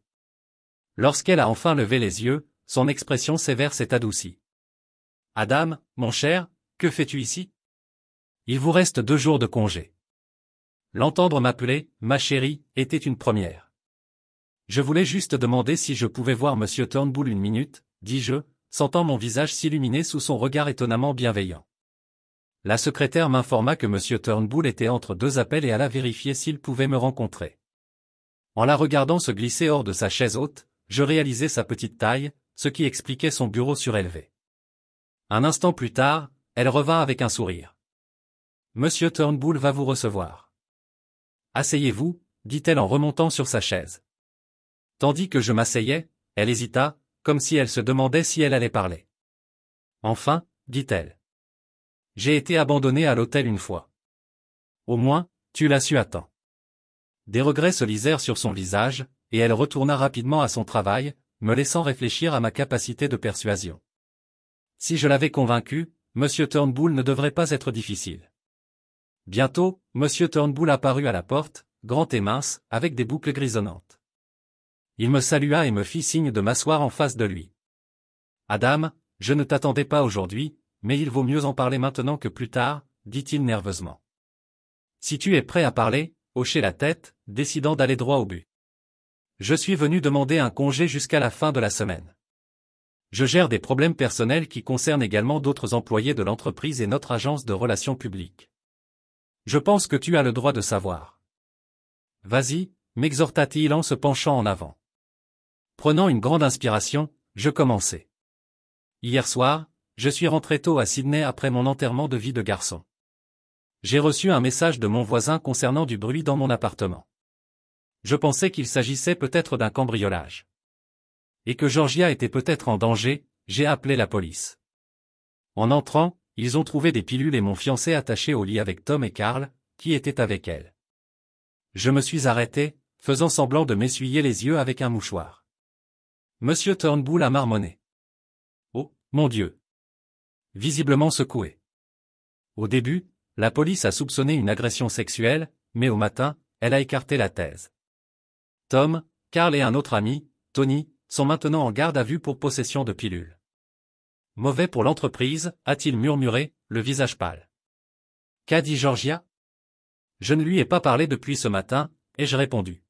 Lorsqu'elle a enfin levé les yeux, son expression sévère s'est adoucie. « Adam, mon cher, que fais-tu ici ? Il vous reste 2 jours de congé. » L'entendre m'appeler « ma chérie » était une première. Je voulais juste demander si je pouvais voir Monsieur Turnbull une minute, dis-je, sentant mon visage s'illuminer sous son regard étonnamment bienveillant. La secrétaire m'informa que Monsieur Turnbull était entre 2 appels et alla vérifier s'il pouvait me rencontrer. En la regardant se glisser hors de sa chaise haute, je réalisais sa petite taille, ce qui expliquait son bureau surélevé. Un instant plus tard, elle revint avec un sourire. « Monsieur Turnbull va vous recevoir. »« Asseyez-vous, » dit-elle en remontant sur sa chaise. Tandis que je m'asseyais, elle hésita, comme si elle se demandait si elle allait parler. « Enfin, » dit-elle. « J'ai été abandonnée à l'hôtel une fois. Au moins, tu l'as su à temps. » Des regrets se lisèrent sur son visage, et elle retourna rapidement à son travail, me laissant réfléchir à ma capacité de persuasion. Si je l'avais convaincu, Monsieur Turnbull ne devrait pas être difficile. Bientôt, Monsieur Turnbull apparut à la porte, grand et mince, avec des boucles grisonnantes. Il me salua et me fit signe de m'asseoir en face de lui. « Adam, je ne t'attendais pas aujourd'hui, mais il vaut mieux en parler maintenant que plus tard, » dit-il nerveusement. « Si tu es prêt à parler, » hochai la tête, décidant d'aller droit au but. « Je suis venu demander un congé jusqu'à la fin de la semaine. Je gère des problèmes personnels qui concernent également d'autres employés de l'entreprise et notre agence de relations publiques. Je pense que tu as le droit de savoir. »« Vas-y, » m'exhorta-t-il en se penchant en avant. Prenant une grande inspiration, je commençai. « Hier soir, je suis rentré tôt à Sydney après mon enterrement de vie de garçon. J'ai reçu un message de mon voisin concernant du bruit dans mon appartement. Je pensais qu'il s'agissait peut-être d'un cambriolage. Et que Georgia était peut-être en danger, j'ai appelé la police. En entrant, ils ont trouvé des pilules et mon fiancé attaché au lit avec Tom et Carl, qui étaient avec elle. Je me suis arrêté, faisant semblant de m'essuyer les yeux avec un mouchoir. Monsieur Turnbull a marmonné. « Oh, mon Dieu !» Visiblement secoué. Au début, la police a soupçonné une agression sexuelle, mais au matin, elle a écarté la thèse. Tom, Carl et un autre ami, Tony, sont maintenant en garde à vue pour possession de pilules. Mauvais pour l'entreprise, a-t-il murmuré, le visage pâle. Qu'a dit Georgia ? Je ne lui ai pas parlé depuis ce matin, ai-je répondu.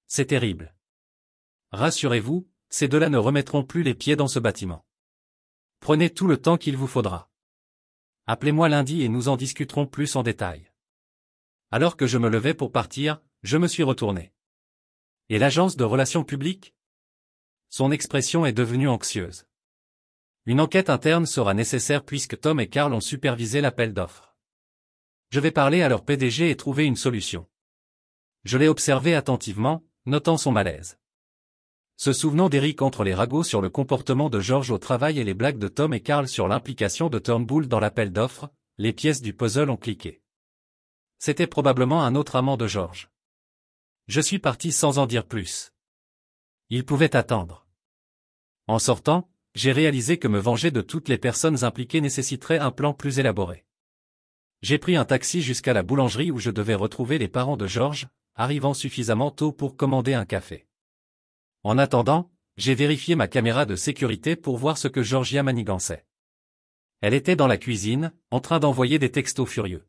C'est terrible. Rassurez-vous, ces deux-là ne remettront plus les pieds dans ce bâtiment. Prenez tout le temps qu'il vous faudra. Appelez-moi lundi et nous en discuterons plus en détail. Alors que je me levais pour partir, je me suis retourné. Et l'agence de relations publiques ? Son expression est devenue anxieuse. Une enquête interne sera nécessaire puisque Tom et Carl ont supervisé l'appel d'offres. Je vais parler à leur PDG et trouver une solution. Je l'ai observé attentivement, notant son malaise. Se souvenant d'Eric entre les ragots sur le comportement de George au travail et les blagues de Tom et Carl sur l'implication de Turnbull dans l'appel d'offres, les pièces du puzzle ont cliqué. C'était probablement un autre amant de George. Je suis parti sans en dire plus. Il pouvait attendre. En sortant, j'ai réalisé que me venger de toutes les personnes impliquées nécessiterait un plan plus élaboré. J'ai pris un taxi jusqu'à la boulangerie où je devais retrouver les parents de George, arrivant suffisamment tôt pour commander un café. En attendant, j'ai vérifié ma caméra de sécurité pour voir ce que Georgia manigançait. Elle était dans la cuisine, en train d'envoyer des textos furieux.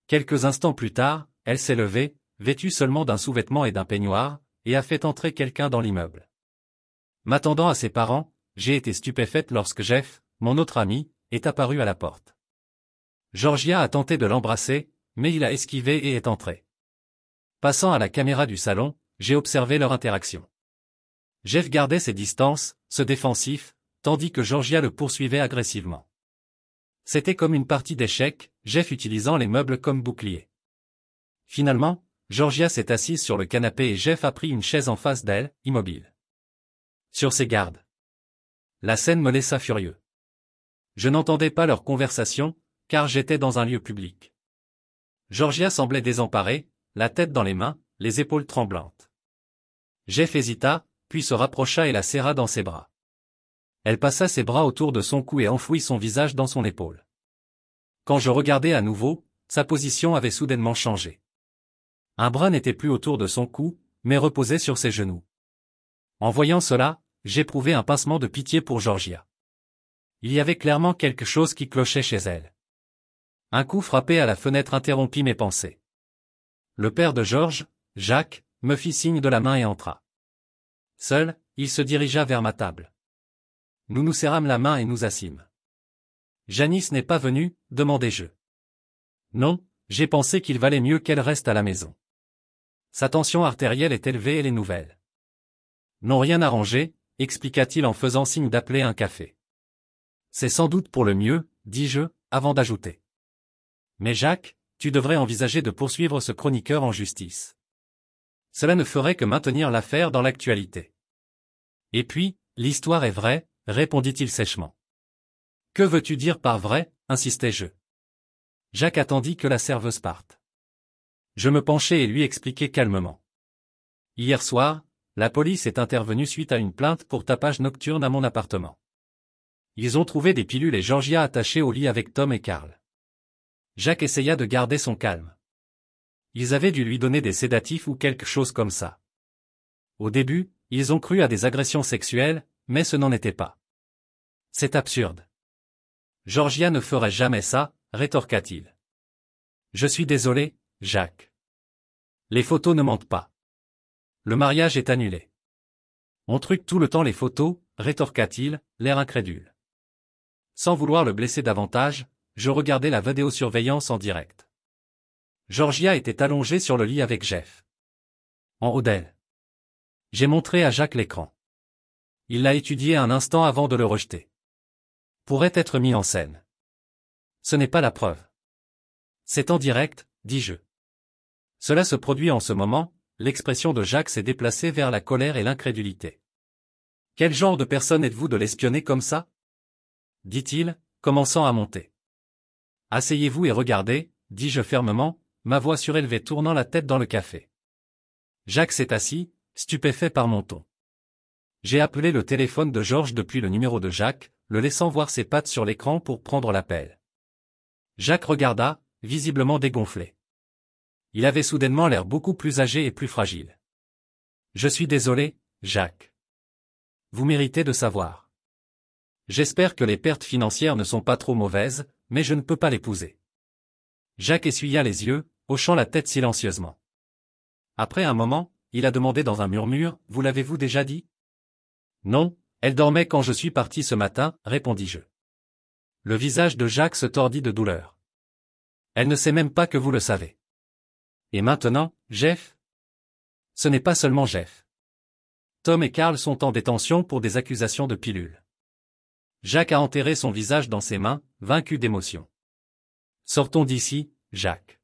Quelques instants plus tard, elle s'est levée, vêtue seulement d'un sous-vêtement et d'un peignoir, et a fait entrer quelqu'un dans l'immeuble. M'attendant à ses parents, j'ai été stupéfaite lorsque Jeff, mon autre ami, est apparu à la porte. Georgia a tenté de l'embrasser, mais il a esquivé et est entré. Passant à la caméra du salon, j'ai observé leur interaction. Jeff gardait ses distances, se défensif, tandis que Georgia le poursuivait agressivement. C'était comme une partie d'échecs, Jeff utilisant les meubles comme bouclier. Finalement, Georgia s'est assise sur le canapé et Jeff a pris une chaise en face d'elle, immobile. Sur ses gardes. La scène me laissa furieux. Je n'entendais pas leur conversation, car j'étais dans un lieu public. Georgia semblait désemparée, la tête dans les mains, les épaules tremblantes. Jeff hésita, puis se rapprocha et la serra dans ses bras. Elle passa ses bras autour de son cou et enfouit son visage dans son épaule. Quand je regardai à nouveau, sa position avait soudainement changé. Un bras n'était plus autour de son cou, mais reposait sur ses genoux. En voyant cela, j'éprouvai un pincement de pitié pour Georgia. Il y avait clairement quelque chose qui clochait chez elle. Un coup frappé à la fenêtre interrompit mes pensées. Le père de Georges, Jacques, me fit signe de la main et entra. Seul, il se dirigea vers ma table. Nous nous serrâmes la main et nous assîmes. « Janice n'est pas venue ?» demandai-je. « Non, j'ai pensé qu'il valait mieux qu'elle reste à la maison. Sa tension artérielle est élevée et les nouvelles n'ont rien arrangé, expliqua-t-il en faisant signe d'appeler un café. C'est sans doute pour le mieux, dis-je, avant d'ajouter. Mais Jacques, tu devrais envisager de poursuivre ce chroniqueur en justice. Cela ne ferait que maintenir l'affaire dans l'actualité. Et puis, l'histoire est vraie, répondit-il sèchement. Que veux-tu dire par vrai, insistai-je. Jacques attendit que la serveuse parte. Je me penchai et lui expliquai calmement. Hier soir, la police est intervenue suite à une plainte pour tapage nocturne à mon appartement. Ils ont trouvé des pilules et Georgia attachée au lit avec Tom et Karl. Jacques essaya de garder son calme. Ils avaient dû lui donner des sédatifs ou quelque chose comme ça. Au début, ils ont cru à des agressions sexuelles, mais ce n'en était pas. C'est absurde. Georgia ne ferait jamais ça, rétorqua-t-il. Je suis désolé, Jacques. Les photos ne mentent pas. Le mariage est annulé. On truque tout le temps les photos, rétorqua-t-il, l'air incrédule. Sans vouloir le blesser davantage, je regardais la vidéosurveillance en direct. Georgia était allongée sur le lit avec Jeff. En haut d'elle. J'ai montré à Jacques l'écran. Il l'a étudié un instant avant de le rejeter. Pourrait être mis en scène. Ce n'est pas la preuve. C'est en direct, dis-je. Cela se produit en ce moment, l'expression de Jacques s'est déplacée vers la colère et l'incrédulité. Quel genre de personne êtes-vous de l'espionner comme ça? Dit-il, commençant à monter. Asseyez-vous et regardez, dis-je fermement, ma voix surélevée tournant la tête dans le café. Jacques s'est assis, stupéfait par mon ton. J'ai appelé le téléphone de Georges depuis le numéro de Jacques, le laissant voir ses pattes sur l'écran pour prendre l'appel. Jacques regarda, visiblement dégonflé. Il avait soudainement l'air beaucoup plus âgé et plus fragile. Je suis désolé, Jacques. Vous méritez de savoir. J'espère que les pertes financières ne sont pas trop mauvaises, mais je ne peux pas l'épouser. Jacques essuya les yeux, hochant la tête silencieusement. Après un moment, il a demandé dans un murmure, « Vous l'avez-vous déjà dit ?» Non, elle dormait quand je suis parti ce matin, répondis-je. Le visage de Jacques se tordit de douleur. Elle ne sait même pas que vous le savez. Et maintenant, Jeff? Ce n'est pas seulement Jeff. Tom et Karl sont en détention pour des accusations de pilules. Jacques a enterré son visage dans ses mains, vaincu d'émotion. Sortons d'ici, Jacques.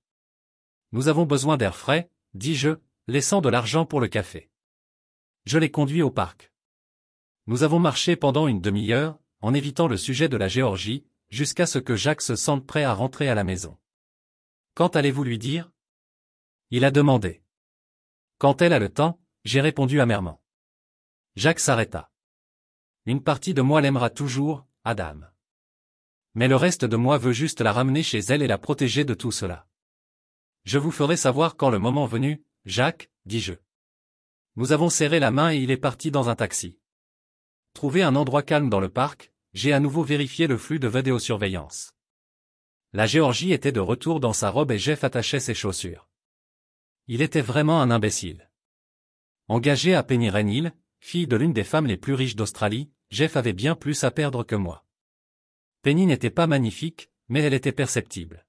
Nous avons besoin d'air frais, dis-je, laissant de l'argent pour le café. Je l'ai conduit au parc. Nous avons marché pendant une demi-heure, en évitant le sujet de la Géorgie, jusqu'à ce que Jacques se sente prêt à rentrer à la maison. Quand allez-vous lui dire? Il a demandé. Quand elle a le temps, j'ai répondu amèrement. Jacques s'arrêta. Une partie de moi l'aimera toujours, Adam. Mais le reste de moi veut juste la ramener chez elle et la protéger de tout cela. Je vous ferai savoir quand le moment venu, Jacques, dis-je. Nous avons serré la main et il est parti dans un taxi. Trouvé un endroit calme dans le parc, j'ai à nouveau vérifié le flux de vidéosurveillance. La Géorgie était de retour dans sa robe et Jeff attachait ses chaussures. Il était vraiment un imbécile. Engagé à Penny Renil, fille de l'une des femmes les plus riches d'Australie, Jeff avait bien plus à perdre que moi. Penny n'était pas magnifique, mais elle était perceptible.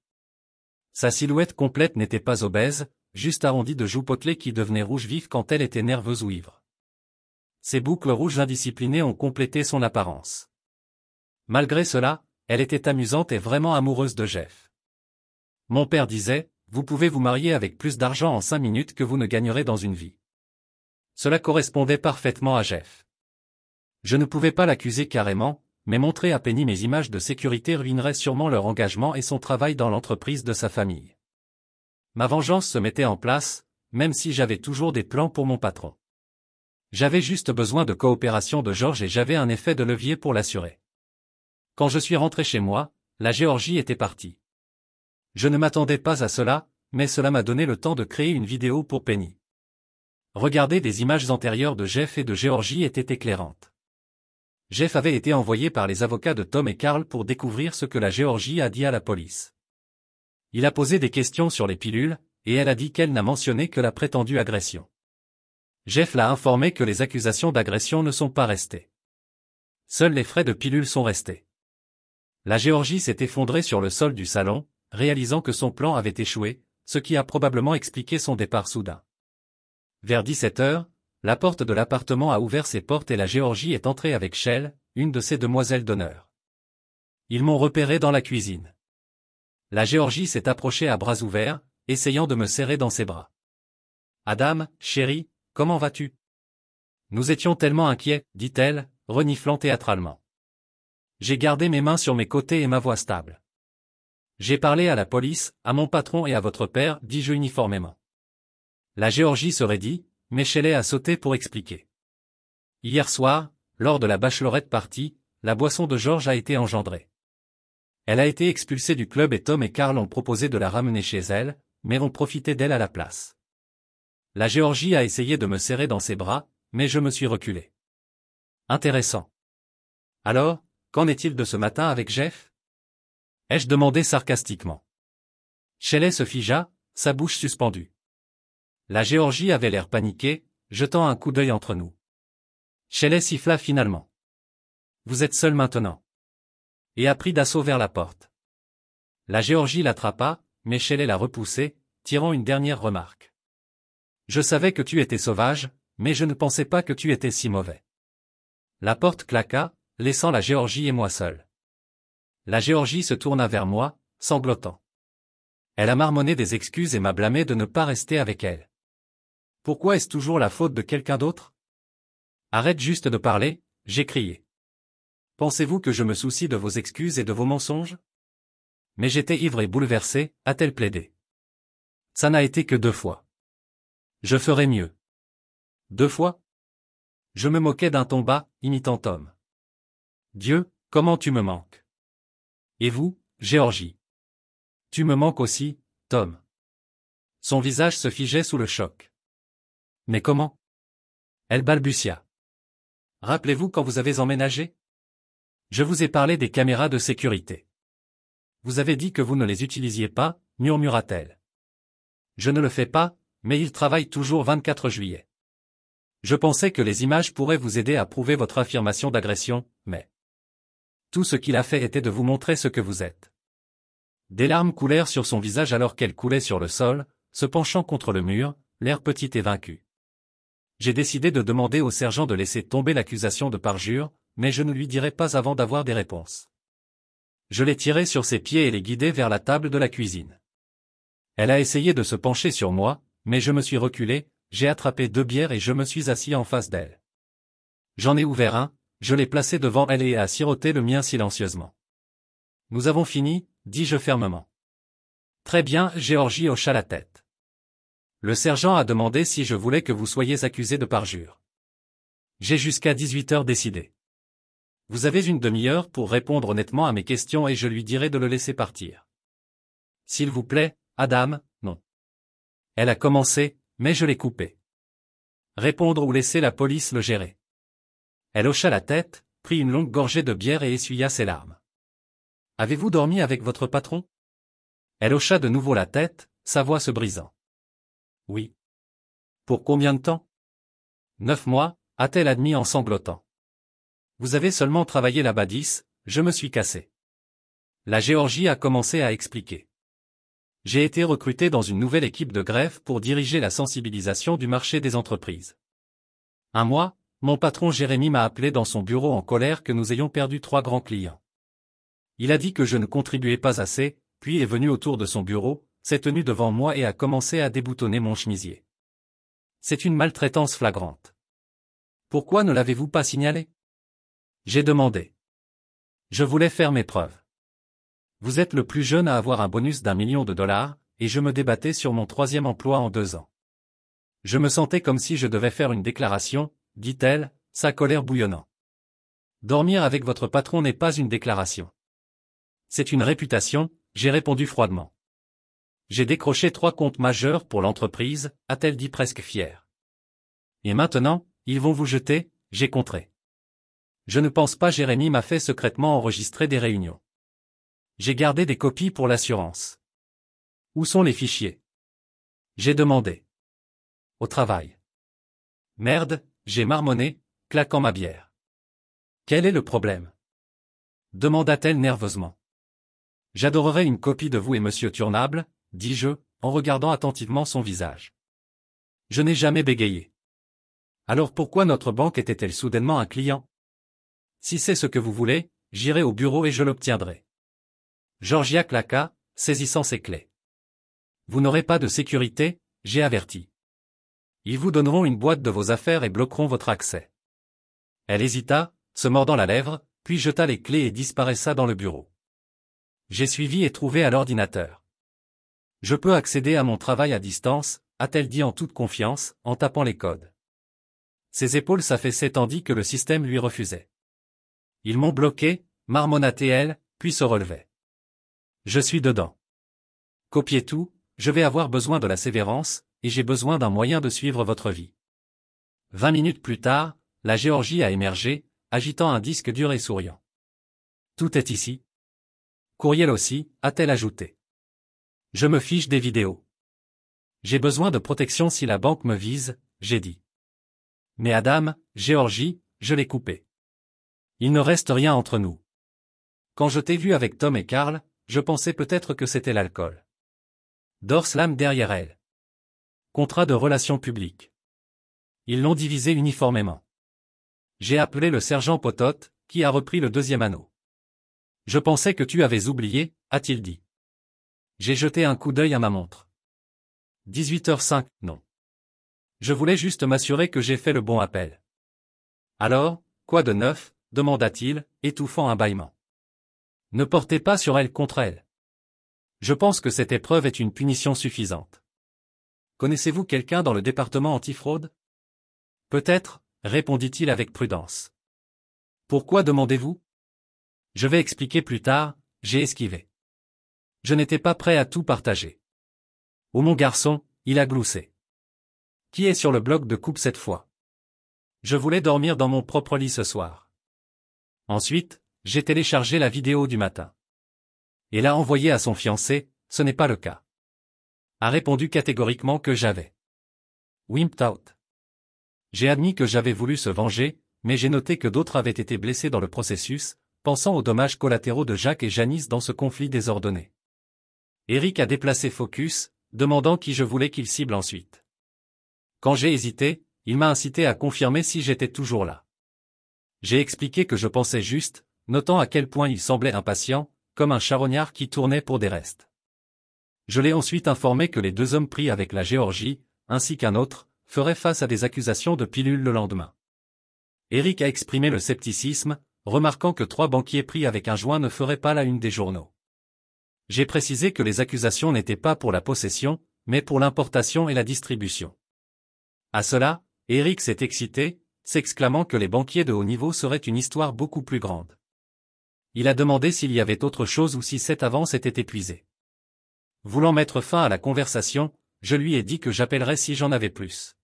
Sa silhouette complète n'était pas obèse, juste arrondie de joues potelées qui devenaient rouges vifs quand elle était nerveuse ou ivre. Ses boucles rouges indisciplinées ont complété son apparence. Malgré cela, elle était amusante et vraiment amoureuse de Jeff. Mon père disait, vous pouvez vous marier avec plus d'argent en 5 minutes que vous ne gagnerez dans une vie. Cela correspondait parfaitement à Jeff. Je ne pouvais pas l'accuser carrément, mais montrer à Penny mes images de sécurité ruinerait sûrement leur engagement et son travail dans l'entreprise de sa famille. Ma vengeance se mettait en place, même si j'avais toujours des plans pour mon patron. J'avais juste besoin de coopération de George et j'avais un effet de levier pour l'assurer. Quand je suis rentré chez moi, la Géorgie était partie. Je ne m'attendais pas à cela, mais cela m'a donné le temps de créer une vidéo pour Penny. Regarder des images antérieures de Jeff et de Géorgie était éclairante. Jeff avait été envoyé par les avocats de Tom et Carl pour découvrir ce que la Géorgie a dit à la police. Il a posé des questions sur les pilules, et elle a dit qu'elle n'a mentionné que la prétendue agression. Jeff l'a informé que les accusations d'agression ne sont pas restées. Seuls les frais de pilules sont restés. La Géorgie s'est effondrée sur le sol du salon, réalisant que son plan avait échoué, ce qui a probablement expliqué son départ soudain. Vers 17 heures, la porte de l'appartement a ouvert ses portes et la Géorgie est entrée avec Shell, une de ses demoiselles d'honneur. Ils m'ont repéré dans la cuisine. La Géorgie s'est approchée à bras ouverts, essayant de me serrer dans ses bras. « Adam, chérie, comment vas-tu » ? « Nous étions tellement inquiets, dit-elle, reniflant théâtralement. J'ai gardé mes mains sur mes côtés et ma voix stable. J'ai parlé à la police, à mon patron et à votre père, dis-je uniformément. La Géorgie se raidit, mais Shelley a sauté pour expliquer. Hier soir, lors de la bachelorette party, la boisson de George a été engendrée. Elle a été expulsée du club et Tom et Carl ont proposé de la ramener chez elle, mais ont profité d'elle à la place. La Géorgie a essayé de me serrer dans ses bras, mais je me suis reculé. Intéressant. Alors, qu'en est-il de ce matin avec Jeff ? Ai-je demandé sarcastiquement. Shelley se figea, sa bouche suspendue. La Géorgie avait l'air paniquée, jetant un coup d'œil entre nous. Shelley siffla finalement. Vous êtes seul maintenant. Et a pris d'assaut vers la porte. La Géorgie l'attrapa, mais Shelley l'a repoussé, tirant une dernière remarque. Je savais que tu étais sauvage, mais je ne pensais pas que tu étais si mauvais. La porte claqua, laissant la Géorgie et moi seuls. La Géorgie se tourna vers moi, sanglotant. Elle a marmonné des excuses et m'a blâmé de ne pas rester avec elle. Pourquoi est-ce toujours la faute de quelqu'un d'autre ? Arrête juste de parler, j'ai crié. Pensez-vous que je me soucie de vos excuses et de vos mensonges ? Mais j'étais ivre et bouleversé, a-t-elle plaidé. Ça n'a été que 2 fois. Je ferai mieux. 2 fois ? Je me moquais d'un ton bas, imitant Tom. Dieu, comment tu me manques. Et vous, Géorgie ? Tu me manques aussi, Tom. Son visage se figeait sous le choc. Mais comment ? Elle balbutia. Rappelez-vous quand vous avez emménagé ? Je vous ai parlé des caméras de sécurité. Vous avez dit que vous ne les utilisiez pas, murmura-t-elle. Je ne le fais pas, mais il travaille toujours 24 juillet. Je pensais que les images pourraient vous aider à prouver votre affirmation d'agression, mais... Tout ce qu'il a fait était de vous montrer ce que vous êtes. Des larmes coulèrent sur son visage alors qu'elle coulait sur le sol, se penchant contre le mur, l'air petit et vaincu. J'ai décidé de demander au sergent de laisser tomber l'accusation de parjure, mais je ne lui dirai pas avant d'avoir des réponses. Je l'ai tiré sur ses pieds et l'ai guidé vers la table de la cuisine. Elle a essayé de se pencher sur moi, mais je me suis reculé, j'ai attrapé 2 bières et je me suis assis en face d'elle. J'en ai ouvert un, je l'ai placé devant elle et a siroté le mien silencieusement. Nous avons fini, dis-je fermement. Très bien, Géorgie hocha la tête. Le sergent a demandé si je voulais que vous soyez accusé de parjure. J'ai jusqu'à 18 heures décidé. Vous avez une demi-heure pour répondre honnêtement à mes questions et je lui dirai de le laisser partir. S'il vous plaît, Adam, non. Elle a commencé, mais je l'ai coupé. Répondre ou laisser la police le gérer. Elle hocha la tête, prit une longue gorgée de bière et essuya ses larmes. Avez-vous dormi avec votre patron ? Elle hocha de nouveau la tête, sa voix se brisant. Oui. Pour combien de temps ? 9 mois, a-t-elle admis en sanglotant. Vous avez seulement travaillé là-bas 10, je me suis cassé. La Géorgie a commencé à expliquer. J'ai été recruté dans une nouvelle équipe de greffe pour diriger la sensibilisation du marché des entreprises. Un mois, mon patron Jérémy m'a appelé dans son bureau en colère que nous ayons perdu 3 grands clients. Il a dit que je ne contribuais pas assez, puis est venu autour de son bureau, s'est tenu devant moi et a commencé à déboutonner mon chemisier. C'est une maltraitance flagrante. Pourquoi ne l'avez-vous pas signalé ? J'ai demandé. Je voulais faire mes preuves. Vous êtes le plus jeune à avoir un bonus d'1 million de dollars, et je me débattais sur mon 3e emploi en 2 ans. Je me sentais comme si je devais faire une déclaration, dit-elle, sa colère bouillonnant. Dormir avec votre patron n'est pas une déclaration. C'est une réputation, j'ai répondu froidement. J'ai décroché 3 comptes majeurs pour l'entreprise, a-t-elle dit presque fière. Et maintenant, ils vont vous jeter, j'ai contré. Je ne pense pas. Jérémy m'a fait secrètement enregistrer des réunions. J'ai gardé des copies pour l'assurance. Où sont les fichiers? J'ai demandé. Au travail. Merde, j'ai marmonné, claquant ma bière. Quel est le problème? Demanda-t-elle nerveusement. J'adorerais une copie de vous et Monsieur Turnable, dis-je, en regardant attentivement son visage. Je n'ai jamais bégayé. Alors pourquoi notre banque était-elle soudainement un client? Si c'est ce que vous voulez, j'irai au bureau et je l'obtiendrai. Georgia claqua, saisissant ses clés. Vous n'aurez pas de sécurité, j'ai averti. Ils vous donneront une boîte de vos affaires et bloqueront votre accès. Elle hésita, se mordant la lèvre, puis jeta les clés et disparaissa dans le bureau. J'ai suivi et trouvé à l'ordinateur. Je peux accéder à mon travail à distance, a-t-elle dit en toute confiance, en tapant les codes. Ses épaules s'affaissaient tandis que le système lui refusait. Ils m'ont bloqué, marmonna-t-elle, puis se relevait. Je suis dedans. Copiez tout, je vais avoir besoin de la sévérance, et j'ai besoin d'un moyen de suivre votre vie. 20 minutes plus tard, la Géorgie a émergé, agitant un disque dur et souriant. Tout est ici. Courriel aussi, a-t-elle ajouté. Je me fiche des vidéos. J'ai besoin de protection si la banque me vise, j'ai dit. Mais Adam, Géorgie, je l'ai coupé. Il ne reste rien entre nous. Quand je t'ai vu avec Tom et Karl, je pensais peut-être que c'était l'alcool. Dorslam derrière elle. Contrat de relations publiques. Ils l'ont divisé uniformément. J'ai appelé le sergent Potot, qui a repris le 2e anneau. Je pensais que tu avais oublié, a-t-il dit. J'ai jeté un coup d'œil à ma montre. 18h05, non. Je voulais juste m'assurer que j'ai fait le bon appel. Alors, quoi de neuf, demanda-t-il, étouffant un bâillement. Ne portez pas sur elle contre elle. Je pense que cette épreuve est une punition suffisante. Connaissez-vous quelqu'un dans le département antifraude? Peut-être, répondit-il avec prudence. Pourquoi demandez-vous? Je vais expliquer plus tard, j'ai esquivé. Je n'étais pas prêt à tout partager. Oh mon garçon, il a gloussé. Qui est sur le bloc de coupe cette fois? Je voulais dormir dans mon propre lit ce soir. Ensuite, j'ai téléchargé la vidéo du matin. Et l'a envoyée à son fiancé, ce n'est pas le cas. A répondu catégoriquement que j'avais wimped out. J'ai admis que j'avais voulu se venger, mais j'ai noté que d'autres avaient été blessés dans le processus, pensant aux dommages collatéraux de Jacques et Janice dans ce conflit désordonné. Eric a déplacé Focus, demandant qui je voulais qu'il cible ensuite. Quand j'ai hésité, il m'a incité à confirmer si j'étais toujours là. J'ai expliqué que je pensais juste, notant à quel point il semblait impatient, comme un charognard qui tournait pour des restes. Je l'ai ensuite informé que les 2 hommes pris avec la Géorgie, ainsi qu'un autre, feraient face à des accusations de pilule le lendemain. Eric a exprimé le scepticisme, remarquant que 3 banquiers pris avec un joint ne feraient pas la une des journaux. J'ai précisé que les accusations n'étaient pas pour la possession, mais pour l'importation et la distribution. À cela, Eric s'est excité, s'exclamant que les banquiers de haut niveau seraient une histoire beaucoup plus grande. Il a demandé s'il y avait autre chose ou si cette avance était épuisée. Voulant mettre fin à la conversation, je lui ai dit que j'appellerais si j'en avais plus.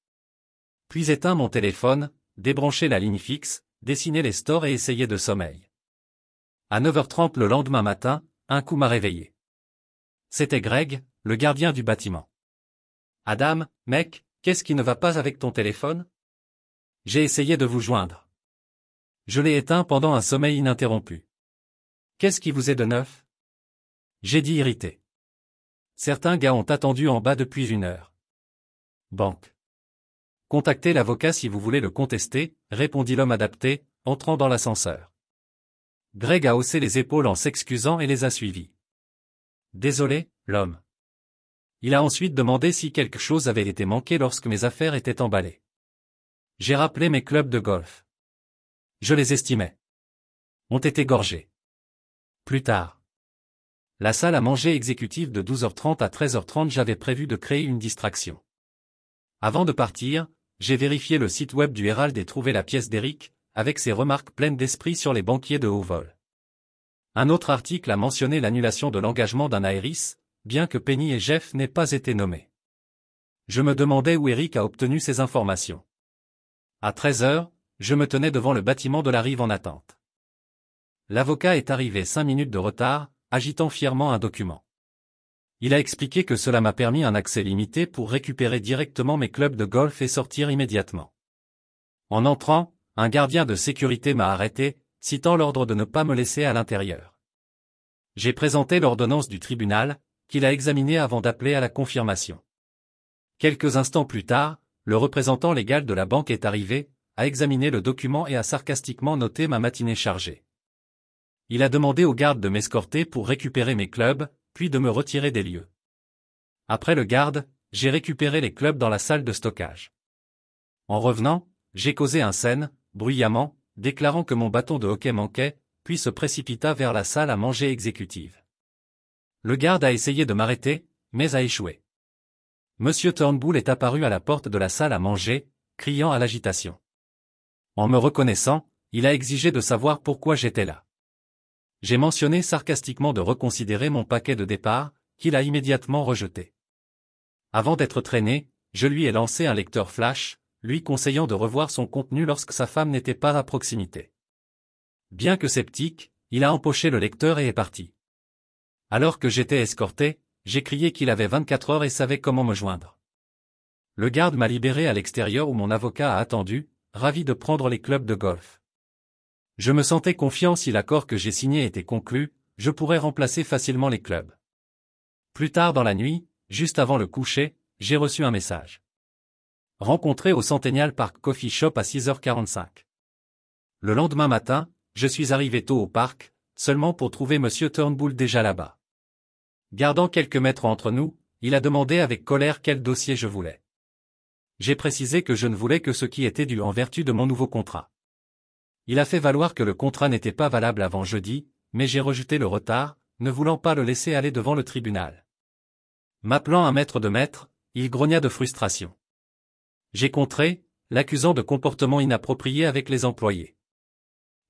Puis éteint mon téléphone, débranché la ligne fixe, dessiné les stores et essayé de sommeil. À 9h30 le lendemain matin, un coup m'a réveillé. C'était Greg, le gardien du bâtiment. Adam, mec, qu'est-ce qui ne va pas avec ton téléphone? J'ai essayé de vous joindre. Je l'ai éteint pendant un sommeil ininterrompu. Qu'est-ce qui vous est de neuf? J'ai dit irrité. Certains gars ont attendu en bas depuis 1 heure. Banque. Contactez l'avocat si vous voulez le contester, répondit l'homme adapté, entrant dans l'ascenseur. Greg a haussé les épaules en s'excusant et les a suivis. Désolé, l'homme. Il a ensuite demandé si quelque chose avait été manqué lorsque mes affaires étaient emballées. J'ai rappelé mes clubs de golf. Je les estimais. Ont été gorgés. Plus tard. La salle à manger exécutive de 12h30 à 13h30, j'avais prévu de créer une distraction. Avant de partir, j'ai vérifié le site web du Herald et trouvé la pièce d'Eric, avec ses remarques pleines d'esprit sur les banquiers de haut vol. Un autre article a mentionné l'annulation de l'engagement d'un Aéris, bien que Penny et Jeff n'aient pas été nommés. Je me demandais où Eric a obtenu ces informations. À 13h, je me tenais devant le bâtiment de la Rive en attente. L'avocat est arrivé 5 minutes de retard, agitant fièrement un document. Il a expliqué que cela m'a permis un accès limité pour récupérer directement mes clubs de golf et sortir immédiatement. En entrant, un gardien de sécurité m'a arrêté, citant l'ordre de ne pas me laisser à l'intérieur. J'ai présenté l'ordonnance du tribunal, qu'il a examinée avant d'appeler à la confirmation. Quelques instants plus tard, le représentant légal de la banque est arrivé, a examiné le document et a sarcastiquement noté ma matinée chargée. Il a demandé au garde de m'escorter pour récupérer mes clubs, puis de me retirer des lieux. Après le garde, j'ai récupéré les clubs dans la salle de stockage. En revenant, j'ai causé un scène, bruyamment, déclarant que mon bâton de hockey manquait, puis se précipita vers la salle à manger exécutive. Le garde a essayé de m'arrêter, mais a échoué. Monsieur Turnbull est apparu à la porte de la salle à manger, criant à l'agitation. En me reconnaissant, il a exigé de savoir pourquoi j'étais là. J'ai mentionné sarcastiquement de reconsidérer mon paquet de départ, qu'il a immédiatement rejeté. Avant d'être traîné, je lui ai lancé un lecteur flash, lui conseillant de revoir son contenu lorsque sa femme n'était pas à proximité. Bien que sceptique, il a empoché le lecteur et est parti. Alors que j'étais escorté, j'ai crié qu'il avait 24 heures et savait comment me joindre. Le garde m'a libéré à l'extérieur où mon avocat a attendu, ravi de prendre les clubs de golf. Je me sentais confiant si l'accord que j'ai signé était conclu, je pourrais remplacer facilement les clubs. Plus tard dans la nuit, juste avant le coucher, j'ai reçu un message. Rencontré au Centennial Park Coffee Shop à 6h45. Le lendemain matin, je suis arrivé tôt au parc, seulement pour trouver Monsieur Turnbull déjà là-bas. Gardant quelques mètres entre nous, il a demandé avec colère quel dossier je voulais. J'ai précisé que je ne voulais que ce qui était dû en vertu de mon nouveau contrat. Il a fait valoir que le contrat n'était pas valable avant jeudi, mais j'ai rejeté le retard, ne voulant pas le laisser aller devant le tribunal. M'appelant un maître de maître, il grogna de frustration. J'ai contré, l'accusant de comportement inapproprié avec les employés.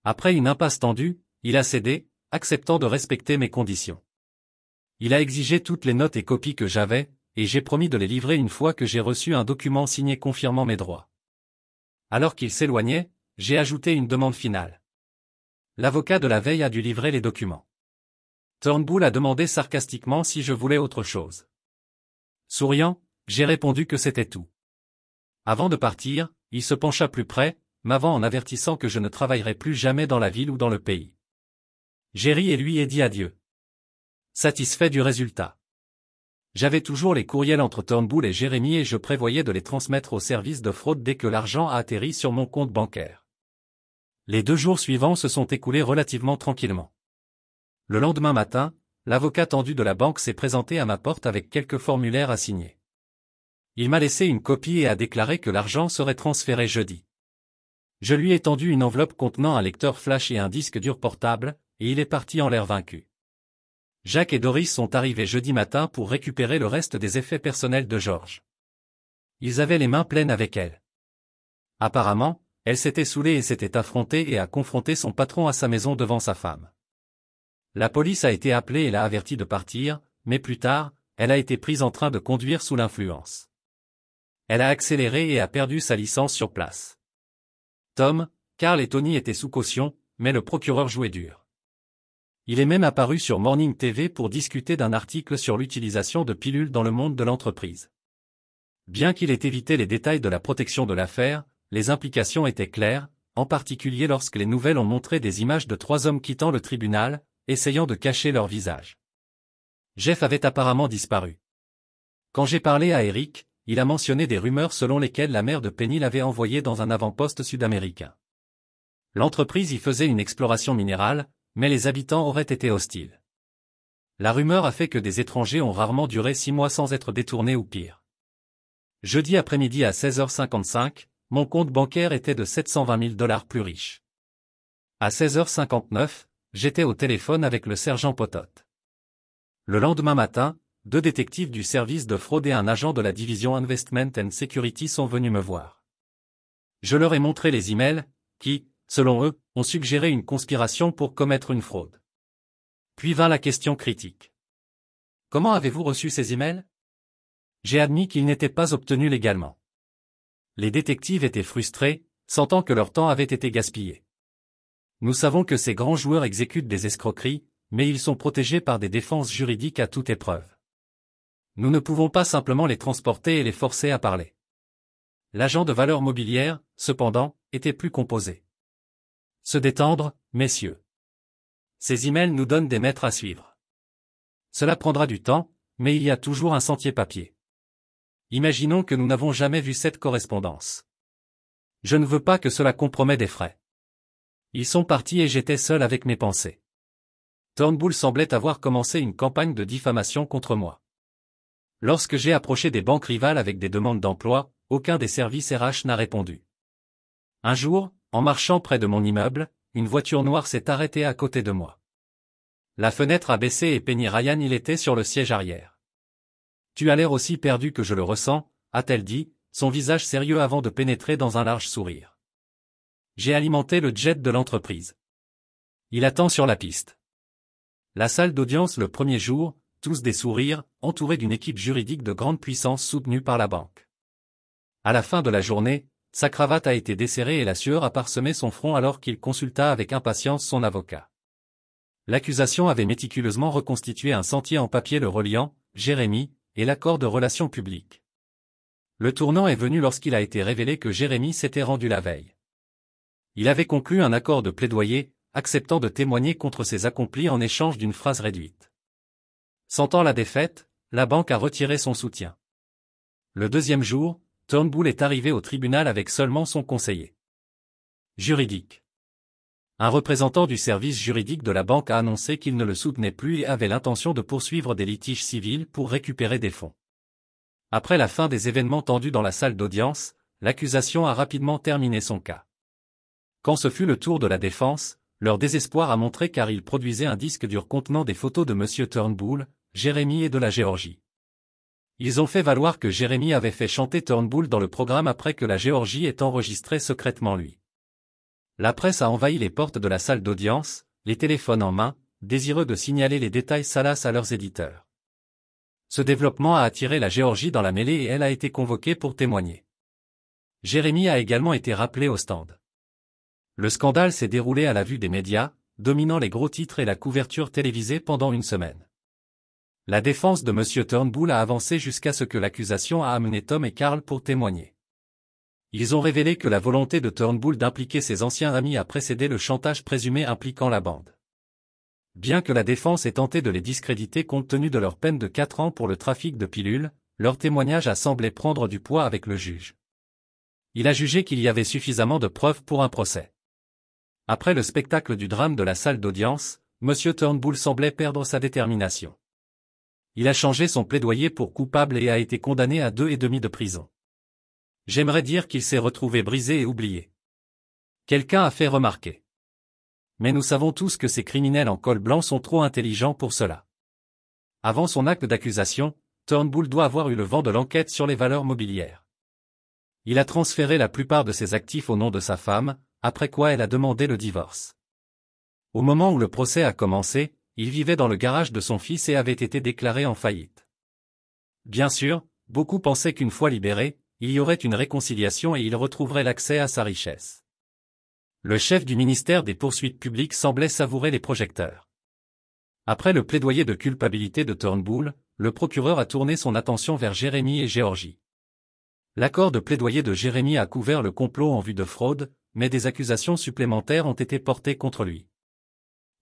Après une impasse tendue, il a cédé, acceptant de respecter mes conditions. Il a exigé toutes les notes et copies que j'avais, et j'ai promis de les livrer une fois que j'ai reçu un document signé confirmant mes droits. Alors qu'il s'éloignait, j'ai ajouté une demande finale. L'avocat de la veille a dû livrer les documents. Turnbull a demandé sarcastiquement si je voulais autre chose. Souriant, j'ai répondu que c'était tout. Avant de partir, il se pencha plus près, m'avant en avertissant que je ne travaillerais plus jamais dans la ville ou dans le pays. J'ai ri et lui ai dit adieu. Satisfait du résultat. J'avais toujours les courriels entre Turnbull et Jérémy et je prévoyais de les transmettre au service de fraude dès que l'argent a atterri sur mon compte bancaire. Les 2 jours suivants se sont écoulés relativement tranquillement. Le lendemain matin, l'avocat tendu de la banque s'est présenté à ma porte avec quelques formulaires à signer. Il m'a laissé une copie et a déclaré que l'argent serait transféré jeudi. Je lui ai tendu une enveloppe contenant un lecteur flash et un disque dur portable, et il est parti en l'air vaincu. Jacques et Doris sont arrivés jeudi matin pour récupérer le reste des effets personnels de George. Ils avaient les mains pleines avec elle. Apparemment, elle s'était saoulée et s'était affrontée et a confronté son patron à sa maison devant sa femme. La police a été appelée et l'a avertie de partir, mais plus tard, elle a été prise en train de conduire sous l'influence. Elle a accéléré et a perdu sa licence sur place. Tom, Carl et Tony étaient sous caution, mais le procureur jouait dur. Il est même apparu sur Morning TV pour discuter d'un article sur l'utilisation de pilules dans le monde de l'entreprise. Bien qu'il ait évité les détails de la protection de l'affaire, les implications étaient claires, en particulier lorsque les nouvelles ont montré des images de 3 hommes quittant le tribunal, essayant de cacher leur visage. Jeff avait apparemment disparu. Quand j'ai parlé à Eric, il a mentionné des rumeurs selon lesquelles la mère de Penny l'avait envoyé dans un avant-poste sud-américain. L'entreprise y faisait une exploration minérale, mais les habitants auraient été hostiles. La rumeur a fait que des étrangers ont rarement duré 6 mois sans être détournés ou pire. Jeudi après-midi à 16h55, mon compte bancaire était de 720 000 $ plus riche. À 16h59, j'étais au téléphone avec le sergent Potot. Le lendemain matin, 2 détectives du service de fraude et un agent de la division Investment and Security sont venus me voir. Je leur ai montré les emails, qui, selon eux, ont suggéré une conspiration pour commettre une fraude. Puis vint la question critique. Comment avez-vous reçu ces emails? J'ai admis qu'ils n'étaient pas obtenus légalement. Les détectives étaient frustrés, sentant que leur temps avait été gaspillé. Nous savons que ces grands joueurs exécutent des escroqueries, mais ils sont protégés par des défenses juridiques à toute épreuve. Nous ne pouvons pas simplement les transporter et les forcer à parler. L'agent de valeurs mobilières, cependant, était plus composé. Se détendre, messieurs. Ces emails nous donnent des mètres à suivre. Cela prendra du temps, mais il y a toujours un sentier papier. Imaginons que nous n'avons jamais vu cette correspondance. Je ne veux pas que cela compromette des frais. Ils sont partis et j'étais seul avec mes pensées. Turnbull semblait avoir commencé une campagne de diffamation contre moi. Lorsque j'ai approché des banques rivales avec des demandes d'emploi, aucun des services RH n'a répondu. Un jour, en marchant près de mon immeuble, une voiture noire s'est arrêtée à côté de moi. La fenêtre a baissé et Penny Ryan il était sur le siège arrière. Tu as l'air aussi perdu que je le ressens, a-t-elle dit, son visage sérieux avant de pénétrer dans un large sourire. J'ai alimenté le jet de l'entreprise. Il attend sur la piste. La salle d'audience le premier jour, tous des sourires, entourés d'une équipe juridique de grande puissance soutenue par la banque. À la fin de la journée, sa cravate a été desserrée et la sueur a parsemé son front alors qu'il consulta avec impatience son avocat. L'accusation avait méticuleusement reconstitué un sentier en papier le reliant, Jérémy, et l'accord de relations publiques. Le tournant est venu lorsqu'il a été révélé que Jérémy s'était rendu la veille. Il avait conclu un accord de plaidoyer, acceptant de témoigner contre ses accomplis en échange d'une phrase réduite. Sentant la défaite, la banque a retiré son soutien. Le deuxième jour, Turnbull est arrivé au tribunal avec seulement son conseiller juridique. Un représentant du service juridique de la banque a annoncé qu'il ne le soutenait plus et avait l'intention de poursuivre des litiges civils pour récupérer des fonds. Après la fin des événements tendus dans la salle d'audience, l'accusation a rapidement terminé son cas. Quand ce fut le tour de la défense, leur désespoir a montré car ils produisaient un disque dur contenant des photos de M. Turnbull, Jérémy et de la Géorgie. Ils ont fait valoir que Jérémy avait fait chanter Turnbull dans le programme après que la Géorgie ait enregistré secrètement lui. La presse a envahi les portes de la salle d'audience, les téléphones en main, désireux de signaler les détails salaces à leurs éditeurs. Ce développement a attiré la Géorgie dans la mêlée et elle a été convoquée pour témoigner. Jérémy a également été rappelé au stand. Le scandale s'est déroulé à la vue des médias, dominant les gros titres et la couverture télévisée pendant une semaine. La défense de M. Turnbull a avancé jusqu'à ce que l'accusation a amené Tom et Carl pour témoigner. Ils ont révélé que la volonté de Turnbull d'impliquer ses anciens amis a précédé le chantage présumé impliquant la bande. Bien que la défense ait tenté de les discréditer compte tenu de leur peine de 4 ans pour le trafic de pilules, leur témoignage a semblé prendre du poids avec le juge. Il a jugé qu'il y avait suffisamment de preuves pour un procès. Après le spectacle du drame de la salle d'audience, M. Turnbull semblait perdre sa détermination. Il a changé son plaidoyer pour coupable et a été condamné à 2 ans et demi de prison. J'aimerais dire qu'il s'est retrouvé brisé et oublié. Quelqu'un a fait remarquer. Mais nous savons tous que ces criminels en col blanc sont trop intelligents pour cela. Avant son acte d'accusation, Turnbull doit avoir eu le vent de l'enquête sur les valeurs mobilières. Il a transféré la plupart de ses actifs au nom de sa femme, après quoi elle a demandé le divorce. Au moment où le procès a commencé, il vivait dans le garage de son fils et avait été déclaré en faillite. Bien sûr, beaucoup pensaient qu'une fois libéré, il y aurait une réconciliation et il retrouverait l'accès à sa richesse. Le chef du ministère des poursuites publiques semblait savourer les projecteurs. Après le plaidoyer de culpabilité de Turnbull, le procureur a tourné son attention vers Jérémy et Géorgie. L'accord de plaidoyer de Jérémy a couvert le complot en vue de fraude, mais des accusations supplémentaires ont été portées contre lui.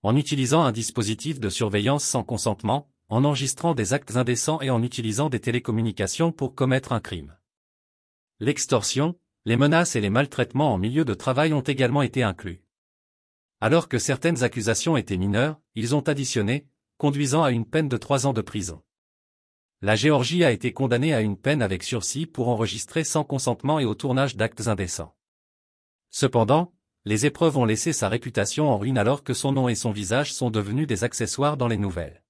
En utilisant un dispositif de surveillance sans consentement, en enregistrant des actes indécents et en utilisant des télécommunications pour commettre un crime. L'extorsion, les menaces et les maltraitements en milieu de travail ont également été inclus. Alors que certaines accusations étaient mineures, ils ont additionné, conduisant à une peine de 3 ans de prison. La Géorgie a été condamnée à une peine avec sursis pour enregistrer sans consentement et au tournage d'actes indécents. Cependant, les épreuves ont laissé sa réputation en ruine alors que son nom et son visage sont devenus des accessoires dans les nouvelles.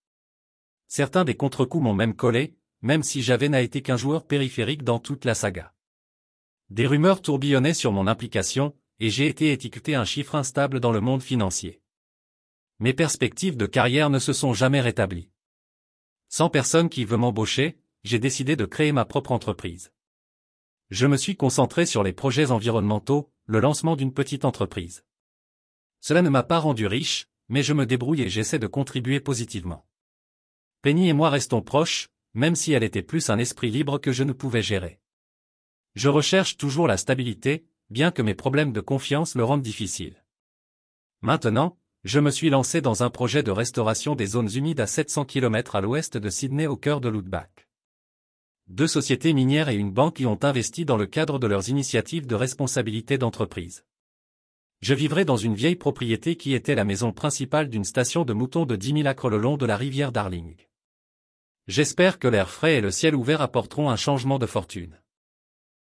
Certains des contre-coups m'ont même collé, même si j'avais n'a été qu'un joueur périphérique dans toute la saga. Des rumeurs tourbillonnaient sur mon implication, et j'ai été étiqueté un chiffre instable dans le monde financier. Mes perspectives de carrière ne se sont jamais rétablies. Sans personne qui veut m'embaucher, j'ai décidé de créer ma propre entreprise. Je me suis concentré sur les projets environnementaux, le lancement d'une petite entreprise. Cela ne m'a pas rendu riche, mais je me débrouille et j'essaie de contribuer positivement. Penny et moi restons proches, même si elle était plus un esprit libre que je ne pouvais gérer. Je recherche toujours la stabilité, bien que mes problèmes de confiance le rendent difficile. Maintenant, je me suis lancé dans un projet de restauration des zones humides à 700 km à l'ouest de Sydney au cœur de l'Outback. 2 sociétés minières et une banque y ont investi dans le cadre de leurs initiatives de responsabilité d'entreprise. Je vivrai dans une vieille propriété qui était la maison principale d'une station de moutons de 10 000 acres le long de la rivière Darling. J'espère que l'air frais et le ciel ouvert apporteront un changement de fortune.